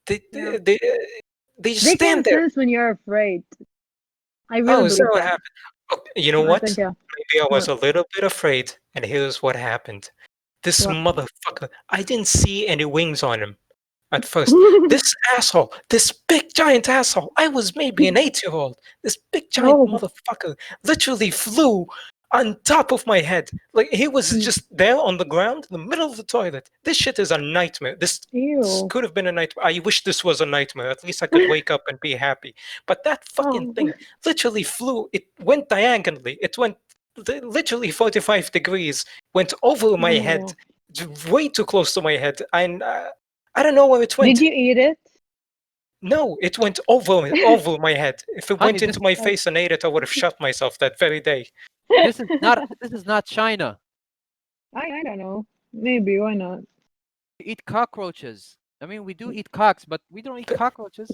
They Yeah. they they, they just They stand can there. sense when you're afraid. I Oh, really is that believe what that. happened? Oh, you know I think, what? yeah. Maybe I was What? a little bit afraid, and here's what happened. This What? motherfucker, I didn't see any wings on him at first. This asshole, this big giant asshole, I was maybe an 8-year-old. This big giant Oh. motherfucker literally flew on top of my head. Like he was Mm. just there on the ground in the middle of the toilet. This shit is a nightmare. This Ew. could have been a nightmare. I wish this was a nightmare. At least I could wake up and be happy. But that fucking Oh. thing literally flew. It went diagonally. It went literally 45 degrees, went over Oh my my head, god. way too close to my head. And I don't know where it Did went. you eat it? No, it went over my head. If it Honey, went into my face and ate it, I would have shot myself that very day. this is not China. I don't know. Maybe, why not? We eat cockroaches. I mean, we do eat cocks, but we don't eat But cockroaches.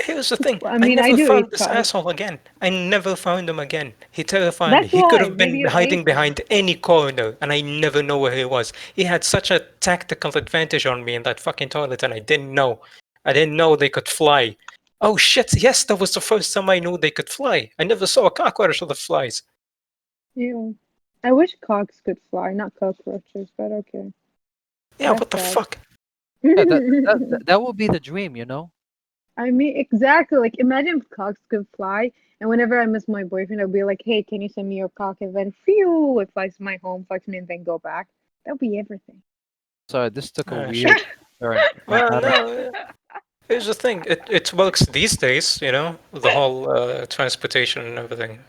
here's the thing. I I mean, I never do found eat this cocks. asshole again. I never found him again. He terrified me. That's He could why. have Maybe been you hiding ate him. behind any corner, and I never know where he was. He had such a tactical advantage on me in that fucking toilet, and I didn't know. I didn't know they could fly. Oh shit, yes, that was the first time I knew they could fly. I never saw a cockroach that flies. Ew. I wish cocks could fly, not cockroaches, but okay. Yeah, That's what the sad. fuck? Yeah, that will be the dream, you know. I mean, exactly. Like, imagine if cocks could fly, and whenever I miss my boyfriend, I'll be like, "Hey, can you send me your cock?" And then, phew, it flies to my home, flies me, and then go back. That'll be everything. Sorry, this took a Shit. weird turn. Well, I don't. no. Here's the thing. It works these days. The whole transportation and everything.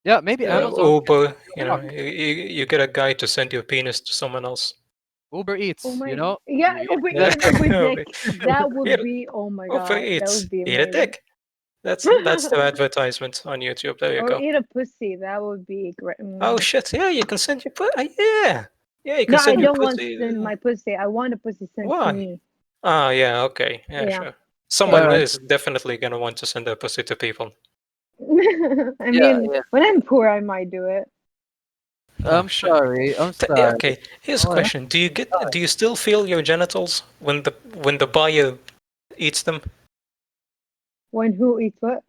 Yeah, maybe Amazon can Uber. send you a rock. You get a guy to send your penis to someone else. Uber Oh Eats, my, you know. yeah, Uber Eat Yeah. and Uber Dick. That Eat, would be, oh my Uber God, that Eats. would be Eat a amazing. dick. That's the advertisement on YouTube. There you Or go. eat a pussy. That would be great. Oh shit! Yeah, you can send your yeah. Yeah, you can No, I send your don't want to pussy. send my pussy. I want a pussy sent to Why? me. Ah, yeah. Okay. Yeah, Yeah. sure. All Someone right. is definitely gonna want to send their pussy to people. I Yeah, mean, yeah. when I'm poor, I might do it. Oh I'm shit. sorry. I'm Yeah, sorry. okay. Here's a Oh, yeah. question. Do you still feel your genitals when the buyer eats them? When who eats what?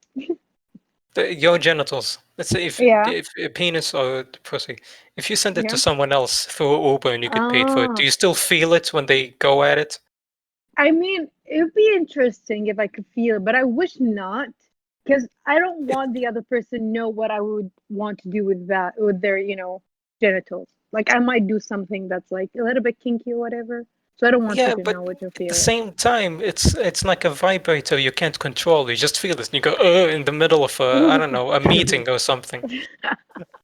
Your genitals. Let's say Yeah. if a penis or pussy, if you send it to Yeah. someone else through Uber and you get paid for it, Ah. do you still feel it when they go at it? I mean, it would be interesting if I could feel it, but I wish not, because I don't It, want the other person to know what I would want to do with that, with their, genitals. Like I might do something that's like a little bit kinky or whatever. So I don't want you yeah, to but know what you at the feel it. same time, it's like a vibrator you can't control. You just feel it, and you go in the middle of I don't know, a meeting or something.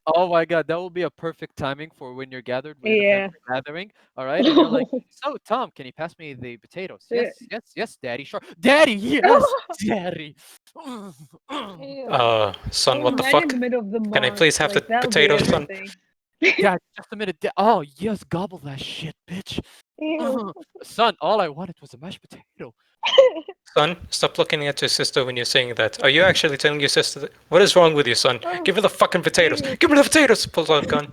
Oh my God, that will be a perfect timing for when you're gathered in a Yeah. family gathering. All right, and you're like, "So, Tom, can you pass me the potatoes?" Yes, yes, yes, Daddy. Sure, Daddy. Yes, Daddy. Ew. Son, what the Right in the fuck? middle of the Can I month. please have the Like that would be potatoes, son? everything. Dad, just a minute. Oh yes, gobble that shit, bitch. Ew. Son, all I wanted was a mashed potato. Son, stop looking at your sister when you're saying that. Are you actually telling your sister that? What is wrong with you, son? Give me the fucking potatoes. Ew. Give me the potatoes. Pulls out a gun.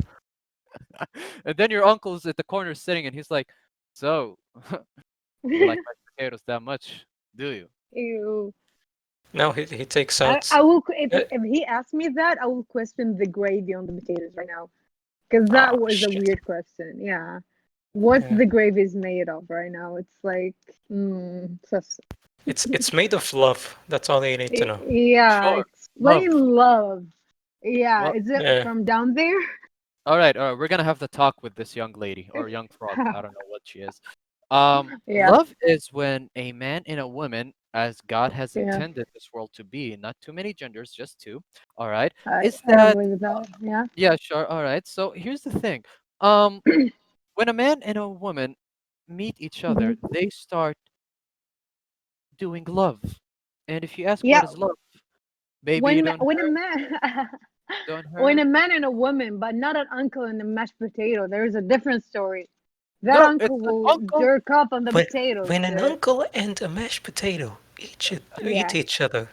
And then your uncle's at the corner sitting, and he's like, "So, do you like mashed potatoes that much? Do you?" Ew. No, he takes I, out. I will if Uh, if he asked me that, I will question the gravy on the potatoes right now, because oh that was a shit. weird question. Yeah, what Yeah. the gravy is made of right now? It's like, sus. It's made of love. That's all you need to know. Yeah, Sure. Love. explain love. Yeah, Well, is it Yeah. from down there? all right, all right. We're gonna have to talk with this young lady or young frog. I don't know what she is. Yeah, Love is when a man and a woman, as God has yeah, intended this world to be, not too many genders, just two. All right. I Is I that believe that. Yeah. yeah, sure. All right. So here's the thing. Um, when a man and a woman meet each other, Mhm. they start doing love. And if you ask what Yeah, is love, baby, you when don't when a hurt, man don't when hurt. a man and a woman, but not an uncle and a mashed potato. There is a different story. That No, it's uncle an will uncle. jerk off on the When potatoes, when an sir. uncle and a mashed potato eat Yes, each other,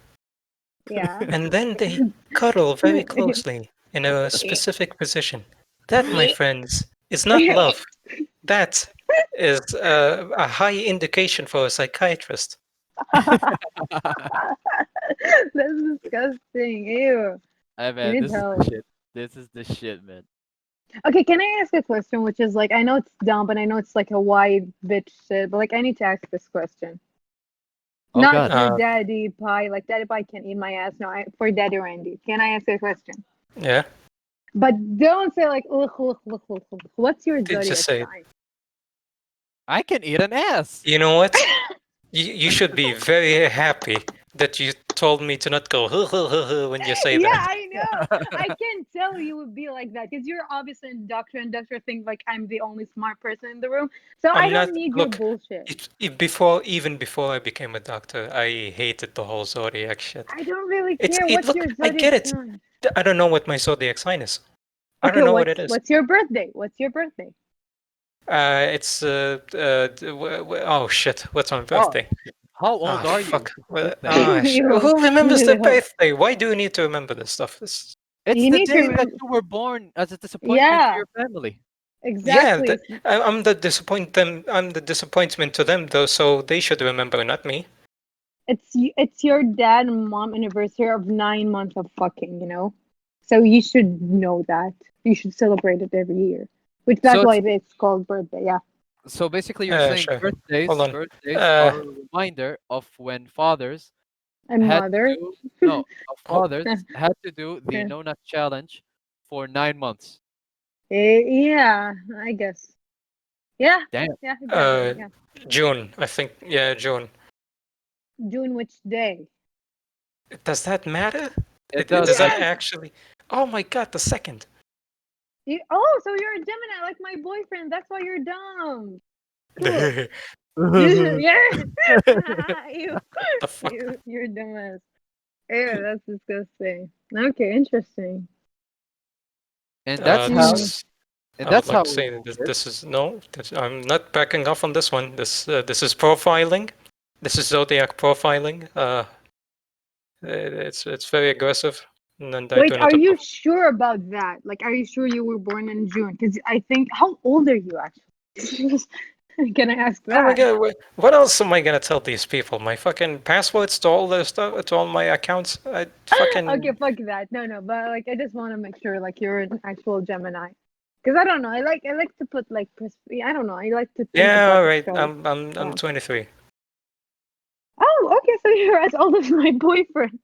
yeah. and then they cuddle very closely in a specific position, that, my friends, is not love. That is a high indication for a psychiatrist. That's disgusting. Ew. Hey You man, need this is the help. shit. This is the shit, man. Okay, can I ask a question? Which is like, I know it's dumb, and I know it's like a wide bitch shit, but like, I need to ask this question. Oh Not God. for Uh, Daddy Pie. Like, Daddy Pie can eat my ass. No, for Daddy Randy. Can I ask a question? yeah, But don't say like, ugh, ugh, ugh, ugh, ugh. What's your they just zodiac say it. sign? I can eat an ass. You know what? You should be very happy that you told me to not go when you say Yeah, that. I know. I can tell you would be like that because you're obviously a doctor, and doctor think like I'm the only smart person in the room. So I I'm not. don't need your Look, bullshit. even before I became a doctor, I hated the whole zodiac shit. I don't really It's care. it. What's Look, your I zodiac get it. sign? I don't know what my zodiac sign is. I Okay, don't know what it is. what's your birthday? What's your birthday? It's oh shit. What's my Oh, birthday? how Oh old are you? fuck. What's your Well, birthday? You who you remembers need their help. birthday? Why do you need to remember this stuff? This. It's You the need to day that remember. you were born as a disappointment to Yeah, your family. Yeah, exactly. I'm the disappoint them. I'm the disappointment to them, though. So they should remember, not me. It's your dad and mom anniversary of 9 months of fucking. So you should know that. You should celebrate it every year. which So that's why it's it's called birthday. Yeah. so basically you're saying Sure. Hold on. birthdays Uh, are a reminder of when fathers And had to mother. do no, of ho- fathers had to do the Yeah. no nut challenge for 9 months. Yeah, I guess. Yeah. Damn. Yeah. Exactly. uh, Yeah. June, I think. Yeah, June. June which day? Does that matter? It Does does that Yes. matter. actually? Oh my God, the second. So you're a Gemini, like my boyfriend. That's why you're dumb. Cool. Yeah. you, The fuck? you're dumbass. Yeah, that's disgusting. Okay, interesting. and that's This how Mm. is. and I would that's like how to it say this. works. This is no. I'm not backing off on this one. This is profiling. This is zodiac profiling. It's very aggressive, and I Wait, do are not you approve. sure about that? Like, are you sure you were born in June? Because I think, how old are you actually? Can I ask Oh my that? God, what else am I gonna tell these people? My fucking passwords to all their stuff, to all my accounts. I Okay, fucking fuck that. No, but like, I just want to make sure like you're an actual Gemini. Because I don't know, I like to put like I don't know, I like to think yeah. about All right. astrology. I'm Yeah. 23. Oh, okay, so you're as old as my boyfriend.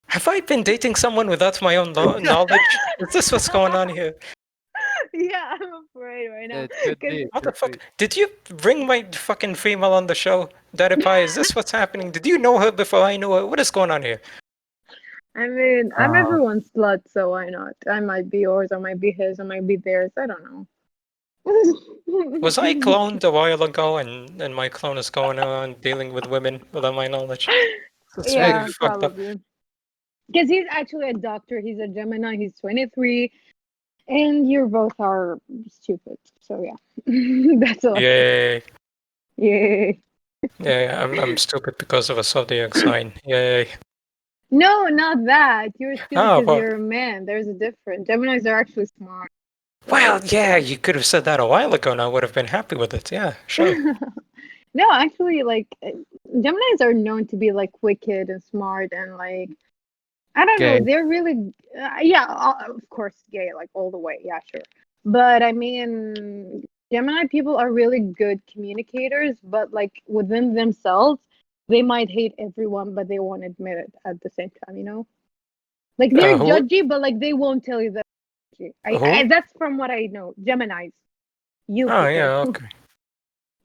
Have I been dating someone without my own knowledge? Is this what's going on here? Yeah, I'm afraid right now. It could Because be. It What the could fuck? be. Did you bring my fucking female on the show? Daddy Pie, is this what's happening? Did you know her before I knew her? What is going on here? I mean, I'm Um, everyone's slut, so why not? I might be yours, I might be his, I might be theirs. I don't know. Was I cloned a while ago and my clone is going around dealing with women without my knowledge? It's very Yeah, maybe. fucked up. probably. Because he's actually a doctor. He's a Gemini. He's 23, and you both are stupid. So yeah, that's all I can. Yay. Yay. Yeah, I'm stupid because of a zodiac sign. Yay. No, not that. You're stupid Oh, because well, you're a man. There's a difference. Geminis are actually smart. well, So yeah, yeah. you could have said that a while ago and I would have been happy with it. Yeah, sure. No, actually, like Geminis are known to be like wicked and smart and like I don't know. Gay. They're really, yeah, of course, gay, like all the way. Yeah, sure. But I mean, Gemini people are really good communicators, but like within themselves, they might hate everyone, but they won't admit it at the same time, you know? Like they're Who? judgy, but like they won't tell you that. Who? That's from what I know. Geminis, you Oh, people. yeah, okay.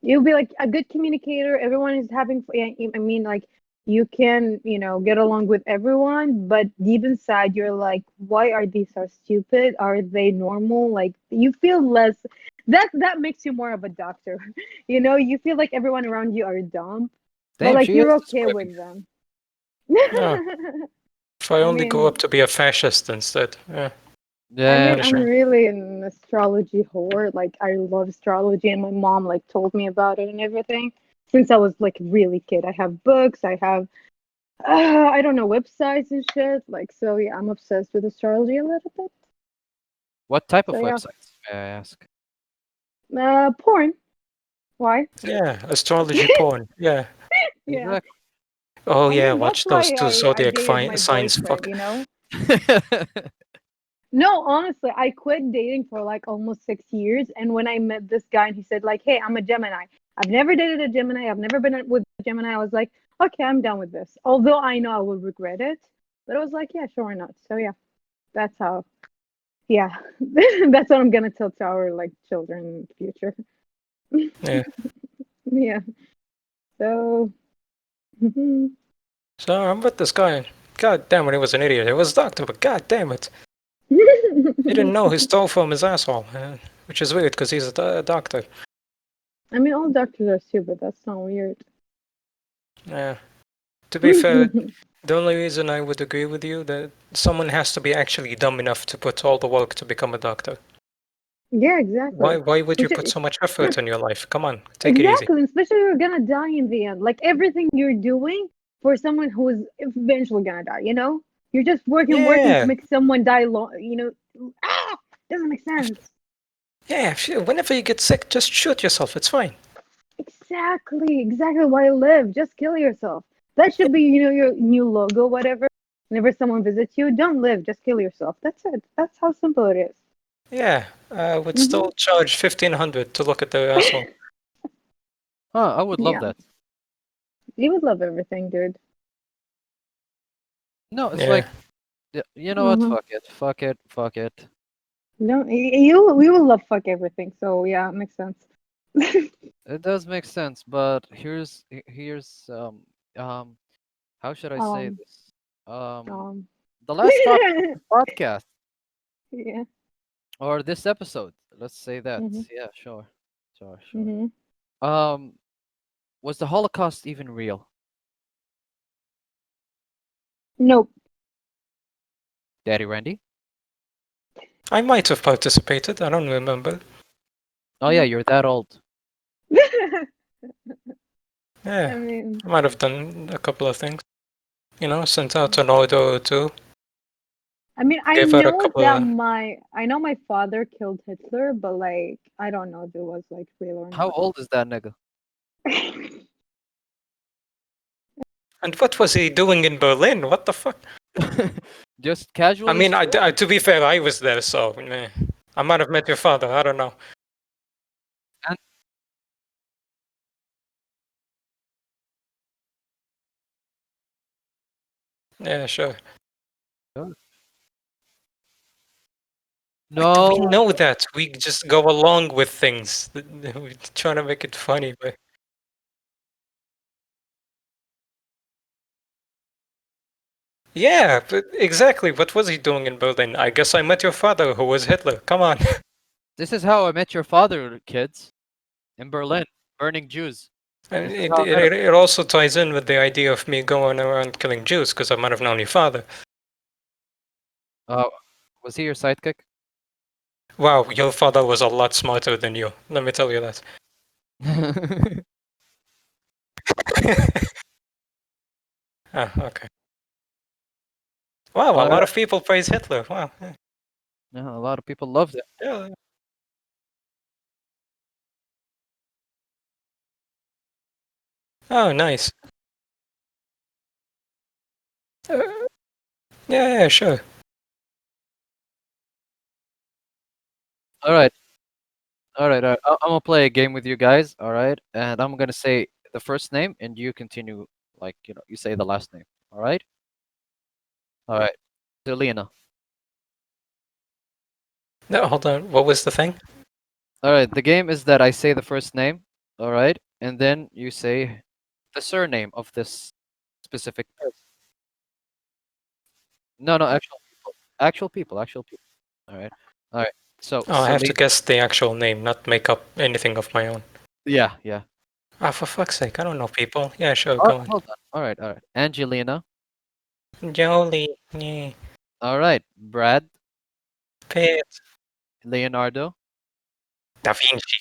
You'll be like a good communicator. Everyone is having, yeah, I mean, like you can, get along with everyone, but deep inside, you're like, why are these so stupid? Are they normal? Like you feel less. That makes you more of a doctor. You feel like everyone around you are dumb, but Damn, like she is you're okay describing. with them. Oh, if I I only grow up mean, to be a fascist instead. Yeah, I Yeah. mean, what a I'm shame. really an astrology whore. Like, I love astrology, and my mom like told me about it and everything since I was like really kid. I have books. I have I don't know websites and shit. Like, so yeah, I'm obsessed with astrology a little bit. What type of So yeah, websites, may I ask? porn. Why? Yeah, astrology porn. Yeah. Yeah, Exactly. Oh, I yeah, mean that's watch those why two I zodiac dated my signs boyfriend. fuck. No, honestly, I quit dating for like almost 6 years, and when I met this guy, and he said like, "Hey, I'm a Gemini. I've never dated a Gemini. I've never been with a Gemini." I was like, "Okay, I'm done with this." Although I know I will regret it, but I was like, "Yeah, sure, why not?" So yeah, that's how. Yeah, that's what I'm gonna tell to our like children in the future. Yeah. Yeah. So. Mhm. So I'm with this guy. God damn it, he was an idiot. He was a doctor, but god damn it. He didn't know he stole from his asshole. Which is weird because he's a doctor. I mean, all doctors are stupid. That's not weird. Yeah. To be fair, the only reason I would agree with you that someone has to be actually dumb enough to put all the work to become a doctor. Yeah, exactly. Why would you Which put so much effort in your life? Come on, take it easy. exactly, especially you're gonna die in the end. Like everything you're doing for someone who is eventually gonna die. You're just working to Yeah. make someone die long. Doesn't make If, sense. yeah, whenever you get sick, just shoot yourself. It's fine. Exactly. Why live? Just kill yourself. That should be, your new logo, whatever. Whenever someone visits you, don't live, just kill yourself. That's it. That's how simple it is. Yeah, I would Hmm. still charge 1,500 to look at their asshole. Huh, I would love Yeah, that. you would love everything, dude. No, it's Yeah. like, you know what? Hmm. Fuck it. Fuck it. Fuck it. No, you we will love fuck everything. So yeah, it makes sense. It does make sense, but here's how should I say um, this? Um, um, the last topic of this podcast yeah. or this episode. Let's say that. Hmm. Yeah, sure, sure, sure. Hmm. Um, was the Holocaust even real, Nope. Daddy Randy? I might have participated, I don't remember. Oh yeah, you're that old. Yeah, I mean, I might have done a couple of things. Sent out an order or two, I gave out a know couple that of. I know my father killed Hitler, but like I don't know if it was like real or How not. old is that nigga? And what was he doing in Berlin? What the fuck? Just I casually mean, strolling. to be fair, I was there, so I might have met your father. I don't know. And Yeah, sure. oh, We no, know that. We just go along with things. We're trying to make it funny, but yeah, but exactly. What was he doing in Berlin? I guess I met your father, who was Hitler. Come on. this is how I met your father, kids, in Berlin, burning Jews. And This is how I met him. it also ties in with the idea of me going around killing Jews, because I might have known your father. Uh, was he your sidekick? Wow, your father was a lot smarter than you. Let me tell you that. Ah, okay. Wow, a All lot right. of people praise Hitler. Wow. Yeah. Yeah, a lot of people loved it. Yeah. Oh, nice. Uh, yeah, yeah, sure. All right. All right. All right. I'm gonna play a game with you guys. All right. And I'm gonna say the first name, and you continue, like, you say the last name. All right. All right. Selena. No, hold on. What was the thing? All right. The game is that I say the first name. All right. And then you say the surname of this specific person. No, no, actual people. Actual people. Actual people. All right. All right. So Oh, I have to Selena. guess the actual name, not make up anything of my own. Yeah. Yeah. Ah, for fuck's sake, I don't know people. Yeah, sure, Oh, go on. hold on. All right. All right. Angelina. Jolie, yeah, All right. Brad. Pitt, Leonardo. Da Vinci.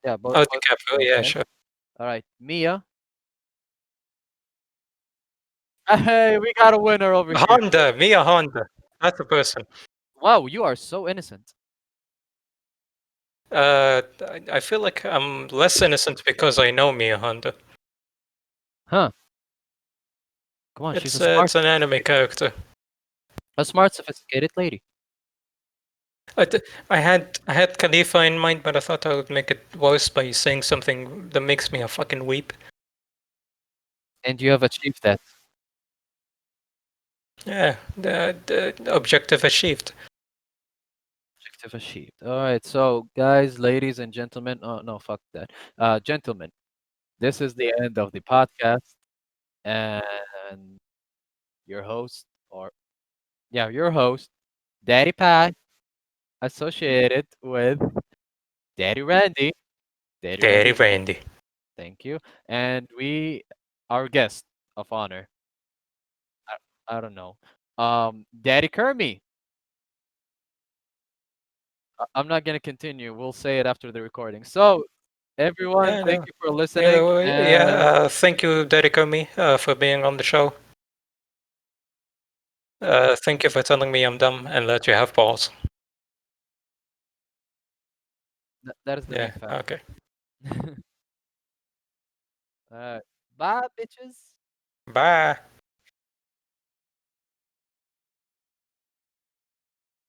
Yeah. Both. Oh, Both. DiCaprio, yeah, Okay. sure. All right. Mia. Hey, we got a winner over here. Honda, Mia Honda. That's the person. Wow, you are so innocent. I feel like I'm less innocent because I know Mia Honda. Huh. Come on, she's It's an anime character. a smart, sophisticated lady. I had Khalifa in mind, but I thought I would make it worse by saying something that makes me a fucking weep. And you have achieved that. Yeah, the objective achieved. Objective achieved. All right, so guys, ladies and gentlemen, oh no, fuck that. Gentlemen, this is the end of the podcast, and your host, or yeah, your host, Daddy Pie, associated with Daddy Randy. Daddy Daddy Randy, Randy. thank you. And our guest of honor, I don't know, Daddy Kermie. I'm not gonna continue. We'll say it after the recording. So, everyone, Yeah, thank no. you for listening, Yeah, and thank you, Dedikomi, for being on the show. Thank you for telling me I'm dumb and that you have balls. that is the main Yeah, fact. okay. Alright, bye, bitches. Bye.